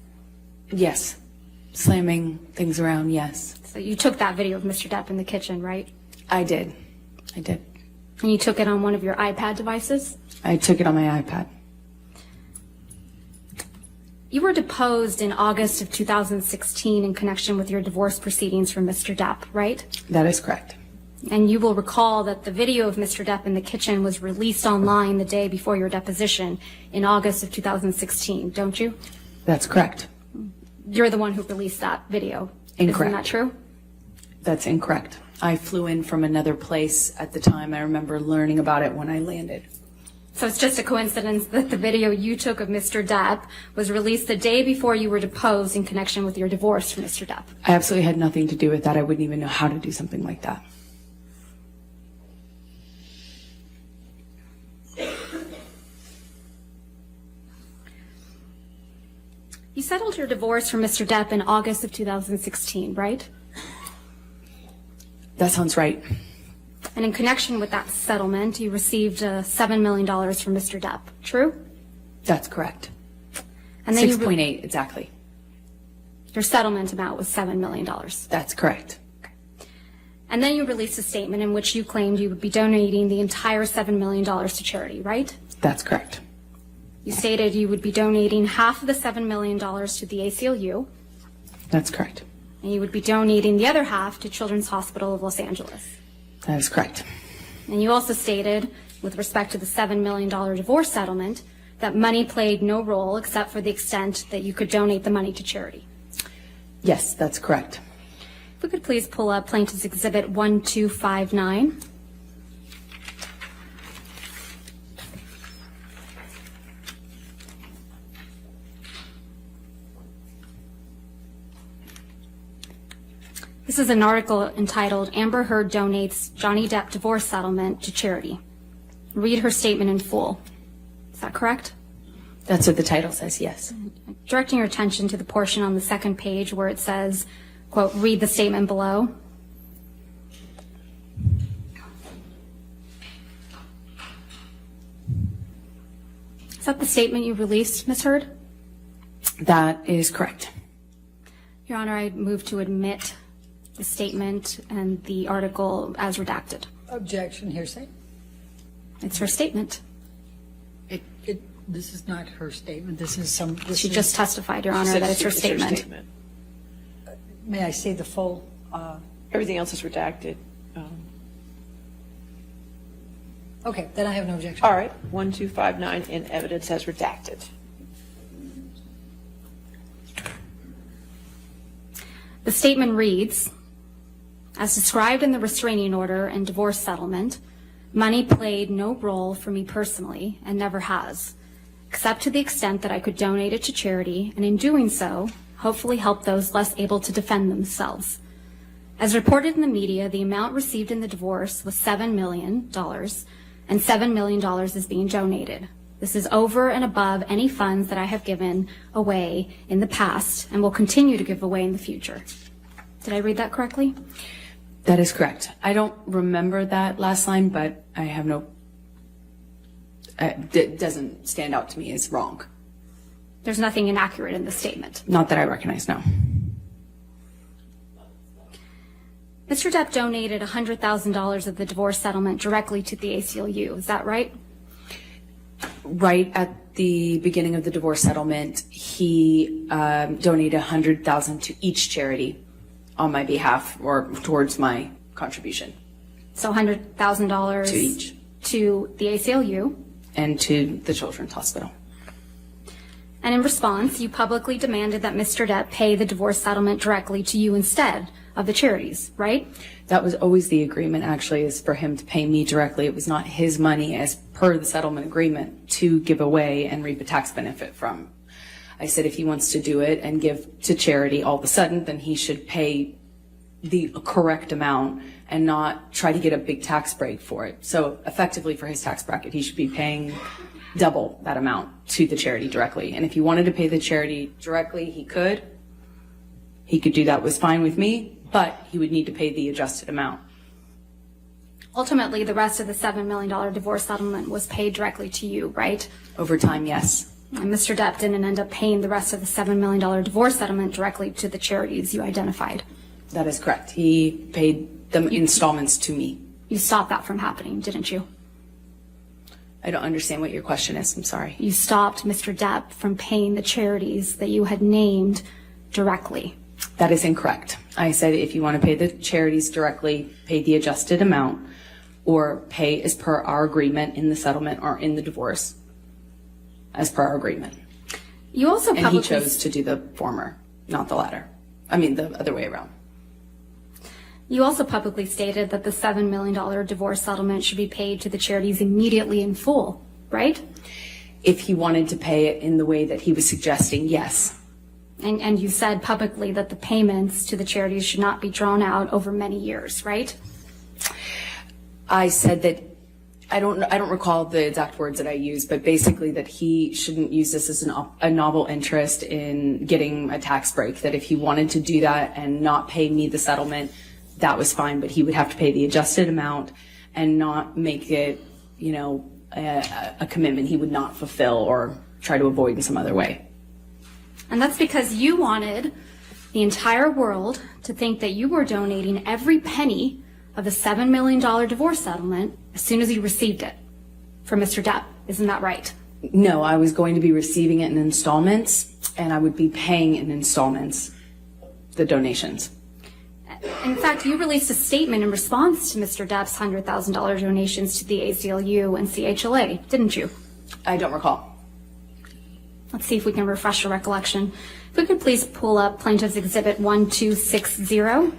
Yes. Slamming things around, yes.
So you took that video of Mr. Depp in the kitchen, right?
I did. I did.
And you took it on one of your iPad devices?
I took it on my iPad.
You were deposed in August of 2016 in connection with your divorce proceedings from Mr. Depp, right?
That is correct.
And you will recall that the video of Mr. Depp in the kitchen was released online the day before your deposition in August of 2016, don't you?
That's correct.
You're the one who released that video.
Incorrect.
Isn't that true?
That's incorrect. I flew in from another place at the time. I remember learning about it when I landed.
So it's just a coincidence that the video you took of Mr. Depp was released the day before you were deposed in connection with your divorce from Mr. Depp.
I absolutely had nothing to do with that. I wouldn't even know how to do something like that.
You settled your divorce from Mr. Depp in August of 2016, right?
That sounds right.
And in connection with that settlement, you received $7 million from Mr. Depp, true?
That's correct.
And then
6.8, exactly.
Your settlement amount was $7 million.
That's correct.
And then you released a statement in which you claimed you would be donating the entire $7 million to charity, right?
That's correct.
You stated you would be donating half of the $7 million to the ACLU,
That's correct.
and you would be donating the other half to Children's Hospital of Los Angeles.
That is correct.
And you also stated, with respect to the $7 million divorce settlement, that money played no role except for the extent that you could donate the money to charity.
Yes, that's correct.
If we could please pull up Plaintiff's Exhibit 1259. This is an article entitled Amber Heard Donates Johnny Depp Divorce Settlement to Charity. Read her statement in full. Is that correct?
That's what the title says, yes.
Directing your attention to the portion on the second page where it says, quote, read the statement below. Is that the statement you released, Ms. Heard?
That is correct.
Your Honor, I move to admit the statement and the article as redacted.
Objection, hearsay.
It's her statement.
This is not her statement. This is some.
She just testified, Your Honor, that it's her statement.
May I see the full?
Everything else is redacted.
Okay, then I have no objection.
All right, 1259 in evidence as redacted.
The statement reads, as described in the restraining order and divorce settlement, money played no role for me personally and never has, except to the extent that I could donate it to charity, and in doing so, hopefully help those less able to defend themselves. As reported in the media, the amount received in the divorce was $7 million, and $7 million is being donated. This is over and above any funds that I have given away in the past and will continue to give away in the future. Did I read that correctly?
That is correct. I don't remember that last line, but I have no, it doesn't stand out to me as wrong.
There's nothing inaccurate in the statement.
Not that I recognize, no.
Mr. Depp donated $100,000 of the divorce settlement directly to the ACLU. Is that right?
Right at the beginning of the divorce settlement, he donated $100,000 to each charity on my behalf or towards my contribution.
So $100,000
To each.
To the ACLU.
And to the Children's Hospital.
And in response, you publicly demanded that Mr. Depp pay the divorce settlement directly to you instead of the charities, right?
That was always the agreement, actually, is for him to pay me directly. It was not his money as per the settlement agreement to give away and reap a tax benefit from. I said if he wants to do it and give to charity all of a sudden, then he should pay the correct amount and not try to get a big tax break for it. So effectively for his tax bracket, he should be paying double that amount to the charity directly. And if he wanted to pay the charity directly, he could. He could do that, was fine with me, but he would need to pay the adjusted amount.
Ultimately, the rest of the $7 million divorce settlement was paid directly to you, right?
Over time, yes.
And Mr. Depp didn't end up paying the rest of the $7 million divorce settlement directly to the charities you identified.
That is correct. He paid the installments to me.
You stopped that from happening, didn't you?
I don't understand what your question is. I'm sorry.
You stopped Mr. Depp from paying the charities that you had named directly.
That is incorrect. I said if you want to pay the charities directly, pay the adjusted amount, or pay as per our agreement in the settlement or in the divorce, as per our agreement.
You also
And
publicly...
he chose to do the former, not the latter. I mean, the other way around.
You also publicly stated that the $7 million divorce settlement should be paid to the charities immediately in full, right?
If he wanted to pay it in the way that he was suggesting, yes.
And you said publicly that the payments to the charities should not be drawn out over many years, right?
I said that I don't recall the exact words that I used, but basically that he shouldn't use this as a novel interest in getting a tax break, that if he wanted to do that and not pay me the settlement, that was fine, but he would have to pay the adjusted amount and not make it, you know, a commitment he would not fulfill or try to avoid in some other way.
And that's because you wanted the entire world to think that you were donating every penny of the $7 million divorce settlement as soon as you received it from Mr. Depp. Isn't that right?
No, I was going to be receiving it in installments, and I would be paying in installments the donations.
In fact, you released a statement in response to Mr. Depp's $100,000 donations to the ACLU and CHLA, didn't you?
I don't recall.
Let's see if we can refresh your recollection. If we could please pull up Plaintiff's Exhibit 1260.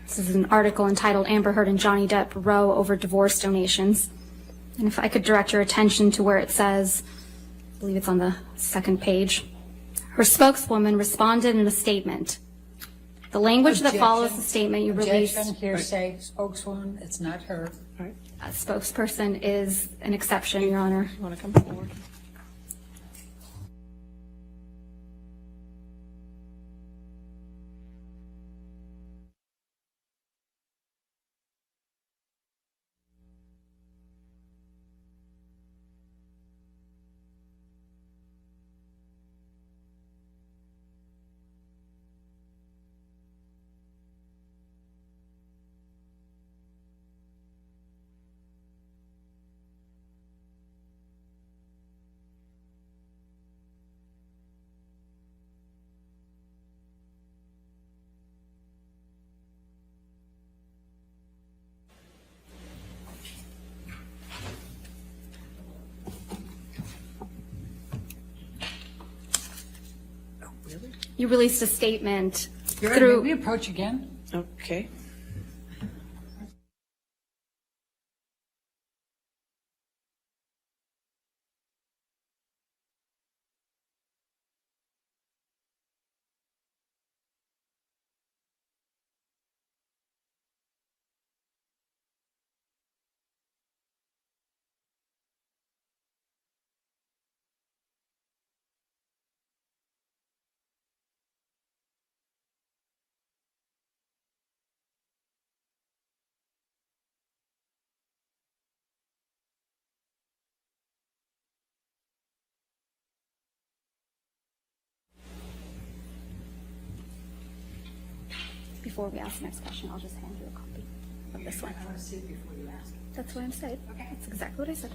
This is an article entitled Amber Heard and Johnny Depp Row Over Divorce Donations. And if I could direct your attention to where it says, I believe it's on the second page, her spokeswoman responded in a statement. The language that follows the statement you released.
Objection, hearsay, spokeswoman, it's not her.
A spokesperson is an exception, Your Honor.
You want to come forward?
You released a statement
You're right,
through.
may we approach again?
Okay.
Before we ask the next question, I'll just hand you a copy of this one.
I want to see it before you ask.
That's what I'm saying. Okay. That's exactly what I said.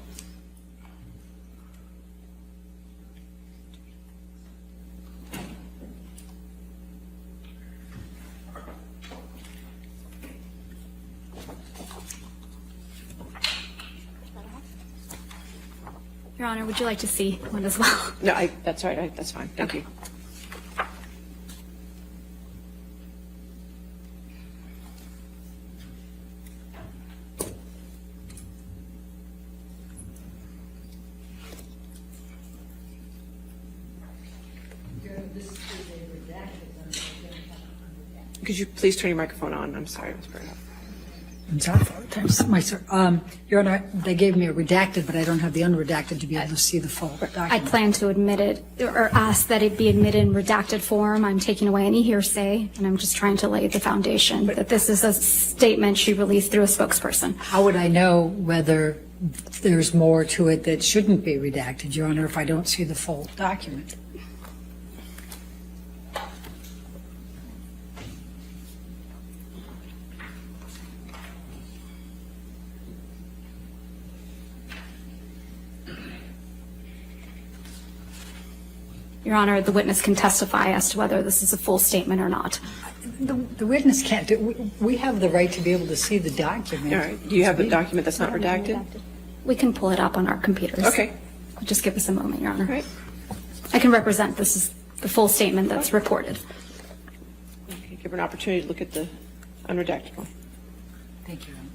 Your Honor, would you like to see one as well?
No, that's all right. That's fine. Thank you. Could you please turn your microphone on? I'm sorry, Ms. Burnett.
I'm sorry. Your Honor, they gave me a redacted, but I don't have the unredacted to be able to see the full
I
document.
plan to admit it, or ask that it be admitted in redacted form. I'm taking away any hearsay, and I'm just trying to lay the foundation that this is a statement she released through a spokesperson.
How would I know whether there's more to it that shouldn't be redacted, Your Honor, if I don't see the full document?
Your Honor, the witness can testify as to whether this is a full statement or not.
The witness can't do, we have the right to be able to see the document.
All right. Do you have the document that's not redacted?
We can pull it up on our computers.
Okay.
Just give us a moment, Your Honor.
All right.
I can represent this is the full statement that's reported.
Okay, give her an opportunity to look at the unredacted one.
Thank you, Your Honor.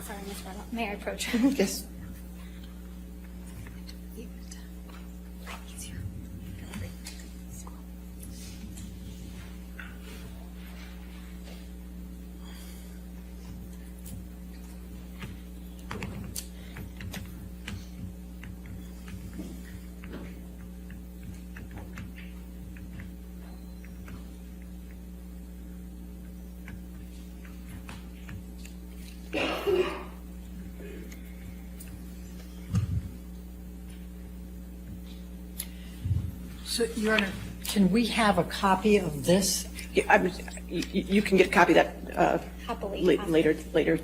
Sorry, Ms. Barlow. May I approach?
Yes.
So, Your Honor, can we have a copy of this?
Yeah, you can get a copy of that
Happily.
later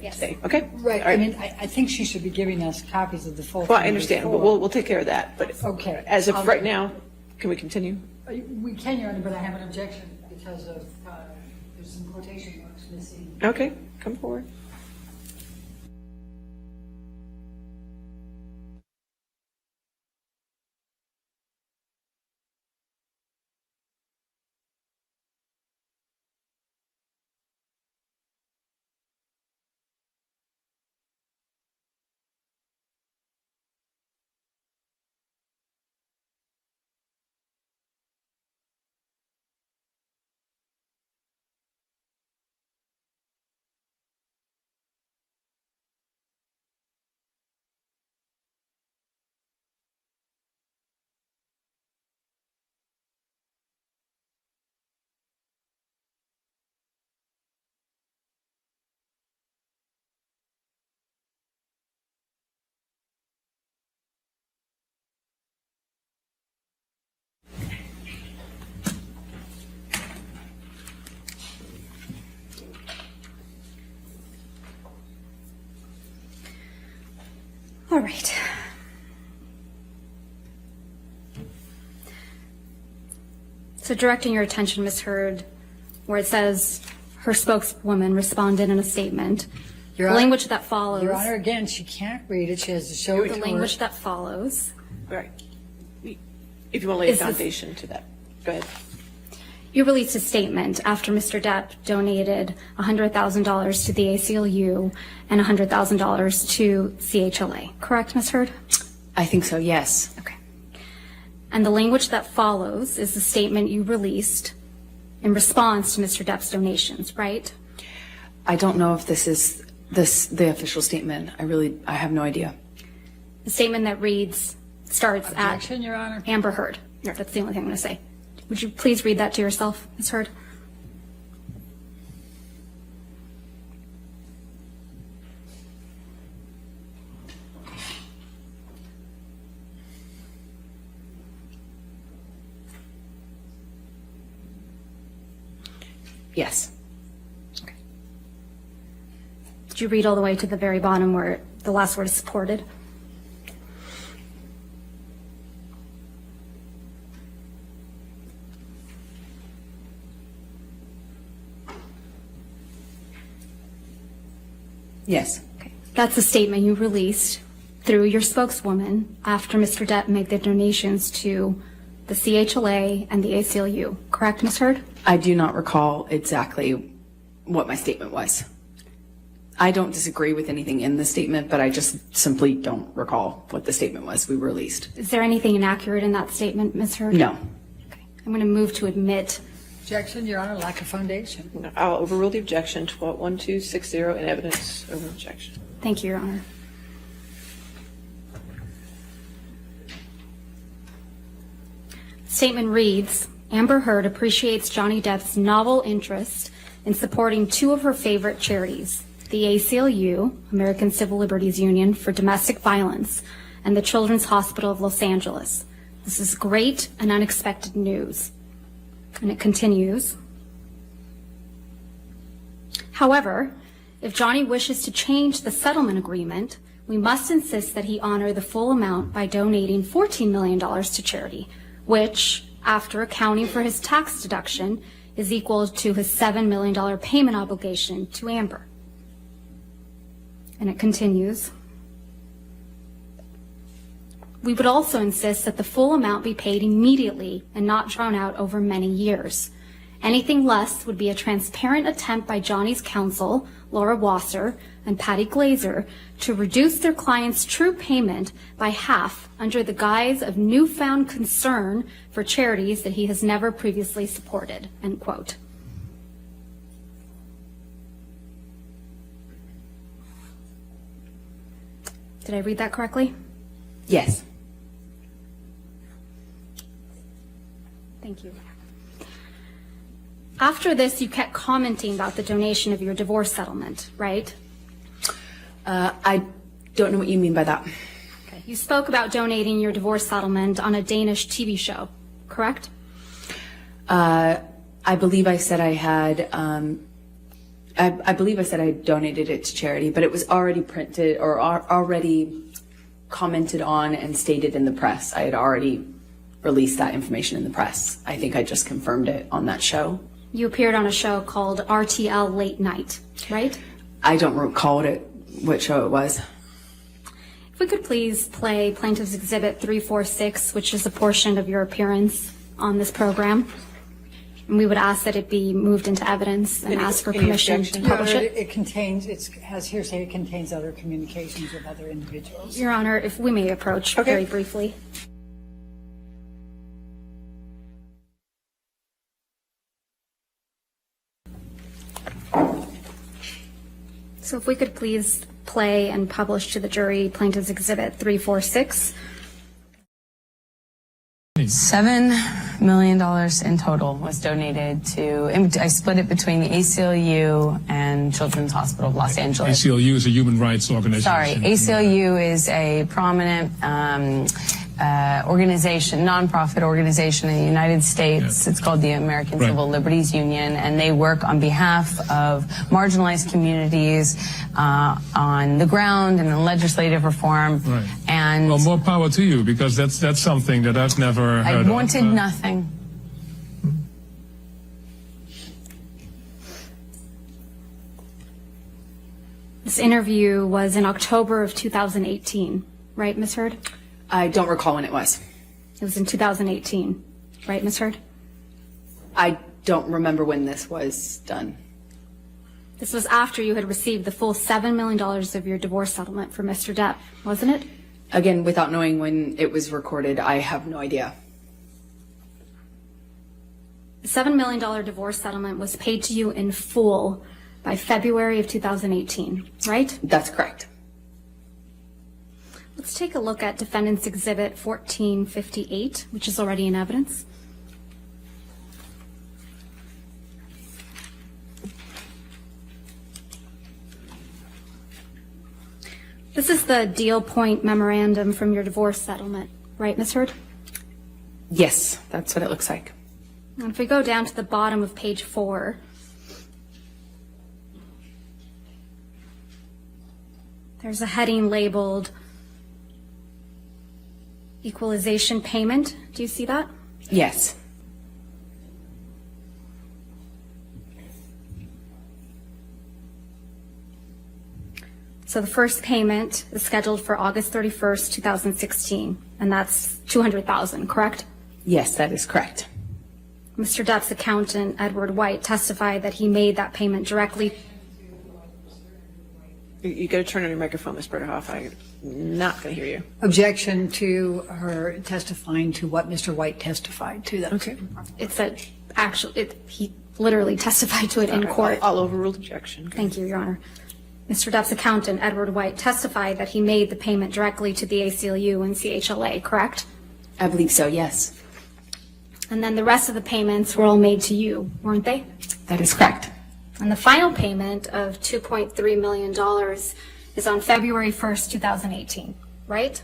Yes.
today. Okay?
Right,
All
I mean, I think she should be giving us copies of the full.
Well, I
thing
understand, but
before.
we'll take care of that. But
Okay.
as of right now, can we continue?
We can, Your Honor, but I have an objection because of, there's some quotation marks missing.
Okay, come forward.
All right. So directing your attention, Ms. Heard, where it says her spokeswoman responded in a statement.
Your
The
Honor-
language that follows.
Your Honor, again, she can't read it. She has to show it
The
to her.
language that follows.
All right. If you want to lay a
Is this-
foundation to that, go ahead.
You released a statement after Mr. Depp donated $100,000 to the ACLU and $100,000 to CHLA. Correct, Ms. Heard?
I think so, yes.
Okay. And the language that follows is the statement you released in response to Mr. Depp's donations, right?
I don't know if this is the official statement. I have no idea.
The statement that starts
Objection,
at
Your Honor.
Amber Heard. That's the only thing I'm going to say. Would you please read that to yourself, Ms. Heard?
Yes.
Did you read all the way to the very bottom where the last word is supported?
Yes.
Okay. That's a statement you released through your spokeswoman after Mr. Depp made the donations to the CHLA and the ACLU. Correct, Ms. Heard?
I do not recall exactly what my statement was. I don't disagree with anything in the statement, but I just simply don't recall what the statement was we released.
Is there anything inaccurate in that statement, Ms. Heard?
No.
Okay. I'm going to move to admit.
Objection, Your Honor, lack of foundation.
I'll overrule the objection. 1260 in evidence over objection.
Thank you, Your Honor. Statement reads, Amber Heard appreciates Johnny Depp's novel interest in supporting two of her favorite charities, the ACLU, American Civil Liberties Union for Domestic Violence, and the Children's Hospital of Los Angeles. This is great and unexpected news. And it continues. However, if Johnny wishes to change the settlement agreement, we must insist that he honor the full amount by donating $14 million to charity, which, after accounting for his tax deduction, is equal to his $7 million payment obligation to Amber. And it continues. We would also insist that the full amount be paid immediately and not drawn out over many years. Anything less would be a transparent attempt by Johnny's counsel, Laura Wasser and Patty Glazer, to reduce their client's true payment by half under the guise of newfound concern for charities that he has never previously supported, end quote. Did I read that correctly?
Yes.
Thank you. After this, you kept commenting about the donation of your divorce settlement, right?
I don't know what you mean by that.
Okay. You spoke about donating your divorce settlement on a Danish TV show, correct?
I believe I said I had, I believe I said I donated it to charity, but it was already printed or already commented on and stated in the press. I had already released that information in the press. I think I just confirmed it on that show.
You appeared on a show called RTL Late Night, right?
I don't recall what show it was.
If we could please play Plaintiff's Exhibit 346, which is a portion of your appearance on this program. And we would ask that it be moved into evidence and ask for permission to publish it.
It contains, it has hearsay, it contains other communications with other individuals.
Your Honor, if we may approach very briefly. So if we could please play and publish to the jury Plaintiff's Exhibit 346.
$7 million in total was donated to, I split it between the ACLU and Children's Hospital of Los Angeles.
ACLU is a human rights organization.
Sorry, ACLU is a prominent organization, nonprofit organization in the United States. It's called the American Civil Liberties Union, and they work on behalf of marginalized communities on the ground and in legislative reform. And
well, more power to you, because that's something that I've never heard
I wanted
of.
nothing.
This interview was in October of 2018, right, Ms. Heard?
I don't recall when it was.
It was in 2018, right, Ms. Heard?
I don't remember when this was done.
This was after you had received the full $7 million of your divorce settlement for Mr. Depp, wasn't it?
Again, without knowing when it was recorded, I have no idea.
The $7 million divorce settlement was paid to you in full by February of 2018, right?
That's correct.
Let's take a look at Defendants Exhibit 1458, which is already in evidence. This is the deal point memorandum from your divorce settlement, right, Ms. Heard?
Yes, that's what it looks like.
And if we go down to the bottom of page 4, There's a heading labeled equalization payment. Do you see that?
Yes.
So the first payment is scheduled for August 31st, 2016, and that's $200,000, correct?
Yes, that is correct.
Mr. Depp's accountant, Edward White, testified that he made that payment directly.
You got to turn on your microphone, Ms. Berderhoff. I'm not going to hear you.
Objection to her testifying to what Mr. White testified to. That
Okay.
It's a he literally testified to it in court.
I'll overrule objection.
Thank you, Your Honor. Mr. Depp's accountant, Edward White, testified that he made the payment directly to the ACLU and CHLA, correct?
I believe so, yes.
And then the rest of the payments were all made to you, weren't they?
That is correct.
And the final payment of $2.3 million is on February 1st, 2018, right?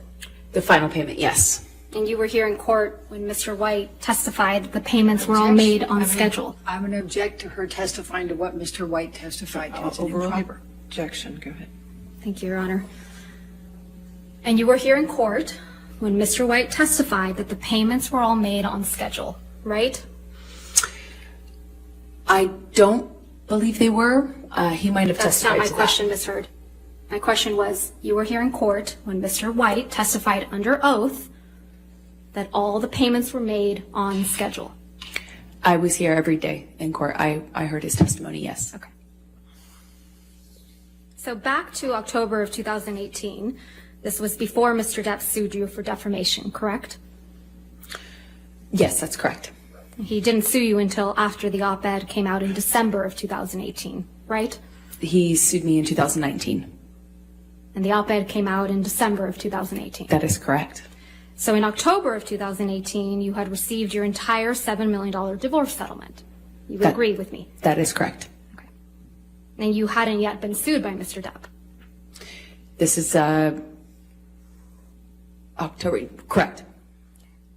The final payment, yes.
And you were here in court when Mr. White testified that the payments were all made on schedule.
I'm going to object to her testifying to what Mr. White testified to. It's
Overrule
improper.
objection. Go ahead.
Thank you, Your Honor. And you were here in court when Mr. White testified that the payments were all made on schedule, right?
I don't believe they were. He might have
That's not
testified
my
to
question, Ms. Heard. My question was, you were here in court when Mr. White testified under oath that all the payments were made on schedule.
I was here every day in court. I heard his testimony, yes.
Okay. So back to October of 2018, this was before Mr. Depp sued you for defamation, correct?
Yes, that's correct.
He didn't sue you until after the op-ed came out in December of 2018, right?
He sued me in 2019.
And the op-ed came out in December of 2018.
That is correct.
So in October of 2018, you had received your entire $7 million divorce settlement. You would agree with me?
That is correct.
Okay. And you hadn't yet been sued by Mr. Depp.
This is October, correct.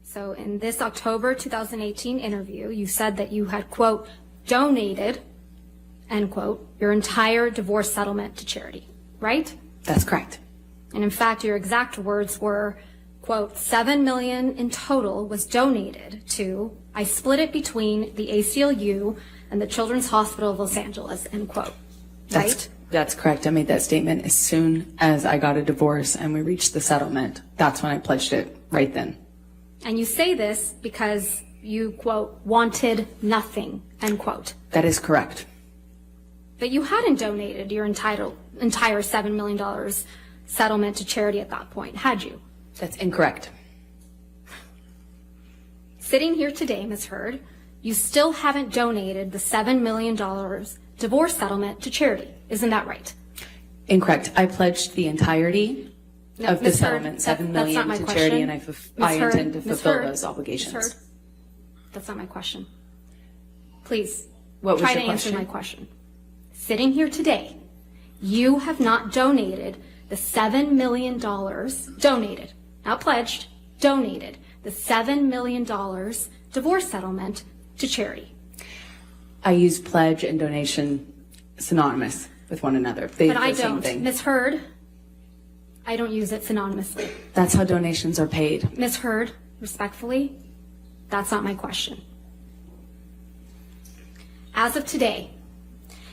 So in this October 2018 interview, you said that you had, quote, donated, end quote, your entire divorce settlement to charity, right?
That's correct.
And in fact, your exact words were, quote, $7 million in total was donated to, I split it between the ACLU and the Children's Hospital of Los Angeles, end quote, right?
That's correct. I made that statement as soon as I got a divorce and we reached the settlement. That's when I pledged it, right then.
And you say this because you, quote, wanted nothing, end quote.
That is correct.
But you hadn't donated your entire $7 million settlement to charity at that point, had you?
That's incorrect.
Sitting here today, Ms. Heard, you still haven't donated the $7 million divorce settlement to charity. Isn't that right?
Incorrect. I pledged the entirety of the
Ms. Heard,
settlement, $7 million to charity, and I intend to fulfill those obligations.
Ms. Heard, that's not my question. Please,
What was
try
your
to answer
question?
my question. Sitting here today, you have not donated the $7 million, donated, not pledged, donated the $7 million divorce settlement to charity.
I use pledge and donation synonymous with one another. They're
But I
the same
don't.
thing.
Ms. Heard, I don't use it synonymously.
That's how donations are paid.
Ms. Heard, respectfully, that's not my question. As of today,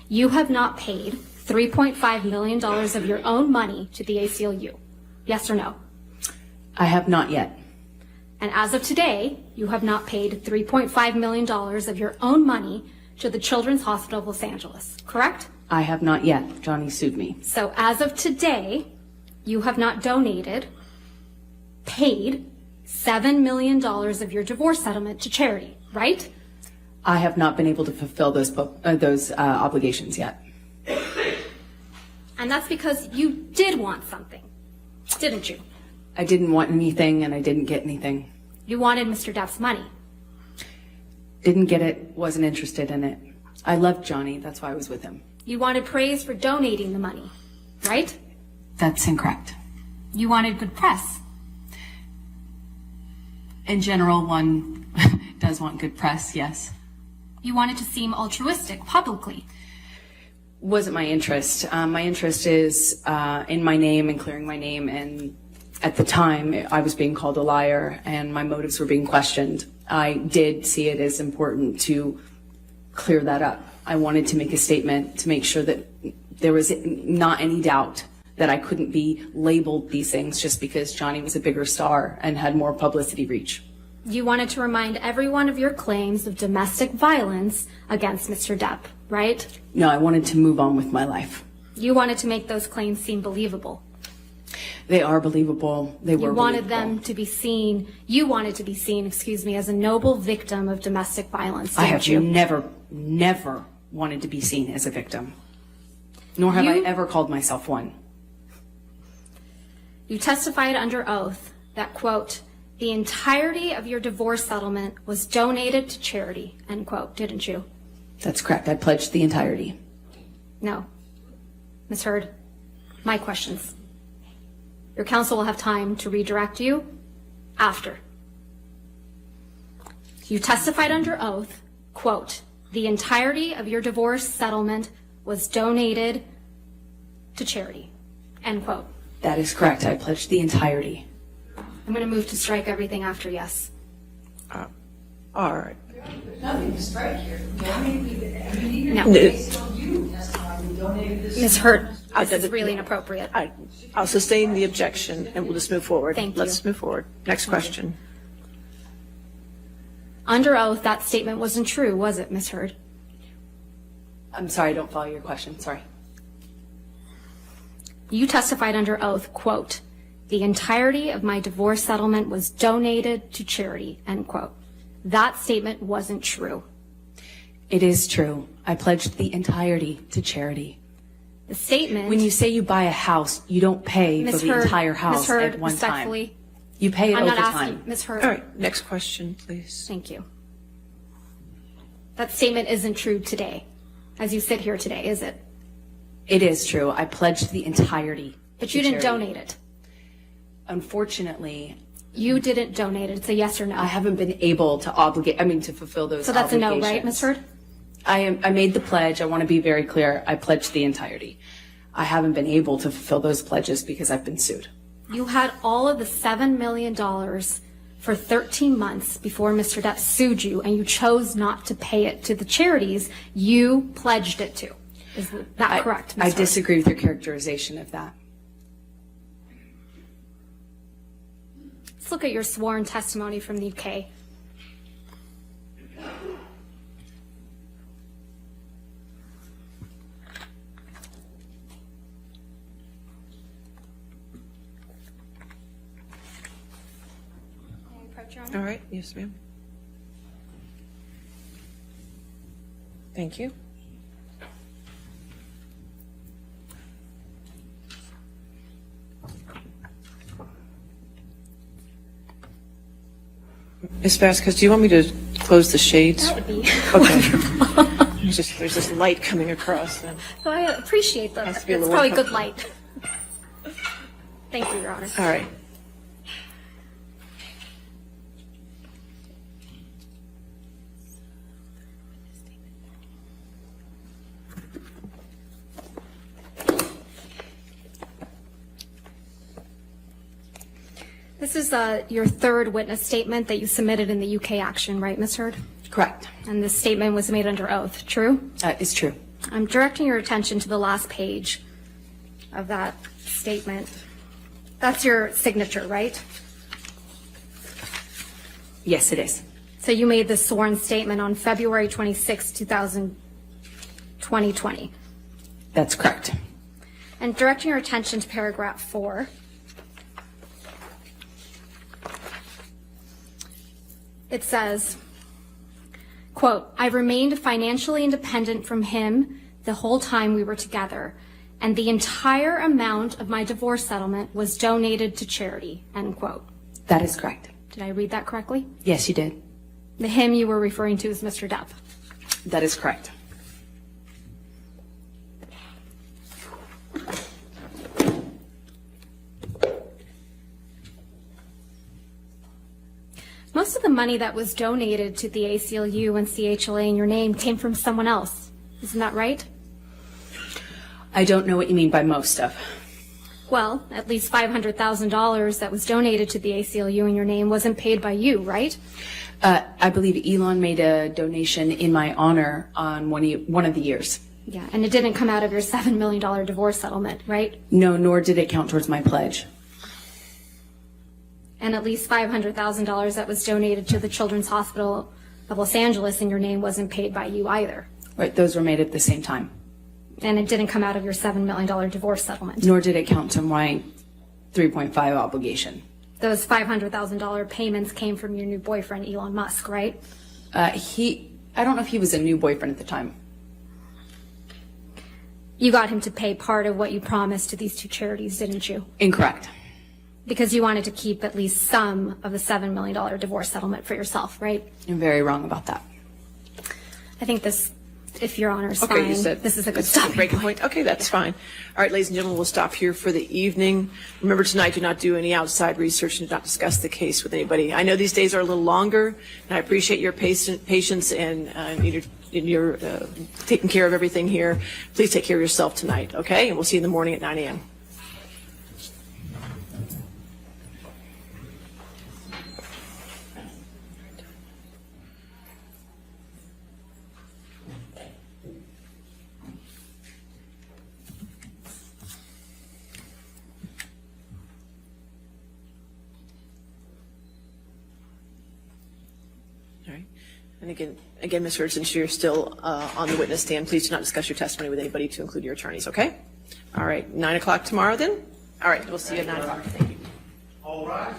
you have not paid $3.5 million of your own money to the ACLU. Yes or no?
I have not yet.
And as of today, you have not paid $3.5 million of your own money to the Children's Hospital of Los Angeles, correct?
I have not yet. Johnny sued me.
So as of today, you have not donated, paid $7 million of your divorce settlement to charity, right?
I have not been able to fulfill those obligations yet.
And that's because you did want something, didn't you?
I didn't want anything and I didn't get anything.
You wanted Mr. Depp's money.
Didn't get it, wasn't interested in it. I loved Johnny, that's why I was with him.
You wanted praise for donating the money, right?
That's incorrect.
You wanted good press.
In general, one does want good press, yes.
You wanted to seem altruistic publicly.
wasn't my interest. My interest is in my name and clearing my name. And at the time, I was being called a liar and my motives were being questioned. I did see it as important to clear that up. I wanted to make a statement to make sure that there was not any doubt that I couldn't be labeled these things just because Johnny was a bigger star and had more publicity reach.
You wanted to remind everyone of your claims of domestic violence against Mr. Depp, right?
No, I wanted to move on with my life.
You wanted to make those claims seem believable.
They are believable. They were
You wanted
believable.
them to be seen, you wanted to be seen, as a noble victim of domestic violence,
I have
didn't you?
never wanted to be seen as a victim. Nor have I ever called myself one.
You testified under oath that, quote, the entirety of your divorce settlement was donated to charity, end quote, didn't you?
That's correct. I pledged the entirety.
No. Ms. Heard, my questions. Your counsel will have time to redirect you after. You testified under oath, quote, the entirety of your divorce settlement was donated to charity, end quote.
That is correct. I pledged the entirety.
I'm going to move to strike everything after yes.
All right.
Nothing to strike here.
No. Ms. Hurt, this is really inappropriate.
I'll sustain the objection and we'll just move forward.
Thank you.
Let's move forward. Next question.
Under oath, that statement wasn't true, was it, Ms. Hurd?
I'm sorry, I don't follow your question. Sorry.
You testified under oath, quote, the entirety of my divorce settlement was donated to charity, end quote. That statement wasn't true.
It is true. I pledged the entirety to charity.
The statement...
When you say you buy a house, you don't pay for the entire house at one time. You pay it
I'm
over
not
time.
asking, Ms. Hurd.
All right. Next question, please.
Thank you. That statement isn't true today, as you sit here today, is it?
It is true. I pledged the entirety.
But you didn't donate it.
Unfortunately,
you didn't donate it. It's a yes or no.
I haven't been able to to fulfill those
So that's a
obligations.
no, right, Ms. Hurd?
I made the pledge. I want to be very clear. I pledged the entirety. I haven't been able to fulfill those pledges because I've been sued.
You had all of the $7 million for 13 months before Mr. Depp sued you, and you chose not to pay it to the charities you pledged it to. Is that correct, Ms.
I
Hurd?
disagree with your characterization of that.
Let's look at your sworn testimony from the UK.
All right. Yes, ma'am. Thank you. Ms. Vasquez, do you want me to close the shades?
That would be
Okay. There's this light coming across. And
So I appreciate that.
Has to be a
It's
little
probably
more
good light. Thank you, Your Honor.
all right.
This is your third witness statement that you submitted in the UK action, right, Ms. Hurd?
Correct.
And this statement was made under oath, true?
It's true.
I'm directing your attention to the last page of that statement. That's your signature, right?
Yes, it is.
So you made this sworn statement on February 26, 2020.
That's correct.
And directing your attention to paragraph 4. It says, quote, I remained financially independent from him the whole time we were together, and the entire amount of my divorce settlement was donated to charity, end quote.
That is correct.
Did I read that correctly?
Yes, you did.
The him you were referring to is Mr. Depp.
That is correct.
Most of the money that was donated to the ACLU and CHLA in your name came from someone else. Isn't that right?
I don't know what you mean by most of.
Well, at least $500,000 that was donated to the ACLU in your name wasn't paid by you, right?
I believe Elon made a donation in my honor on one of the years.
Yeah, and it didn't come out of your $7 million divorce settlement, right?
No, nor did it count towards my pledge.
And at least $500,000 that was donated to the Children's Hospital of Los Angeles in your name wasn't paid by you either.
Right, those were made at the same time.
And it didn't come out of your $7 million divorce settlement.
Nor did it count to my 3.5 obligation.
Those $500,000 payments came from your new boyfriend, Elon Musk, right?
I don't know if he was a new boyfriend at the time.
You got him to pay part of what you promised to these two charities, didn't you?
Incorrect.
Because you wanted to keep at least some of the $7 million divorce settlement for yourself, right?
You're very wrong about that.
I think this, if Your Honor is
Okay,
fine,
you said
this is a good stopping point.
Okay, that's fine. All right, ladies and gentlemen, we'll stop here for the evening. Remember tonight, do not do any outside research and do not discuss the case with anybody. I know these days are a little longer, and I appreciate your patience and your taking care of everything here. Please take care of yourself tonight, okay? And we'll see you in the morning at 9 a.m. And again, Ms. Hurd, since you're still on the witness stand, please do not discuss your testimony with anybody, to include your attorneys, okay? All right, 9 o'clock tomorrow then? All right, we'll see you at 9 o'clock. Thank you.
All rise.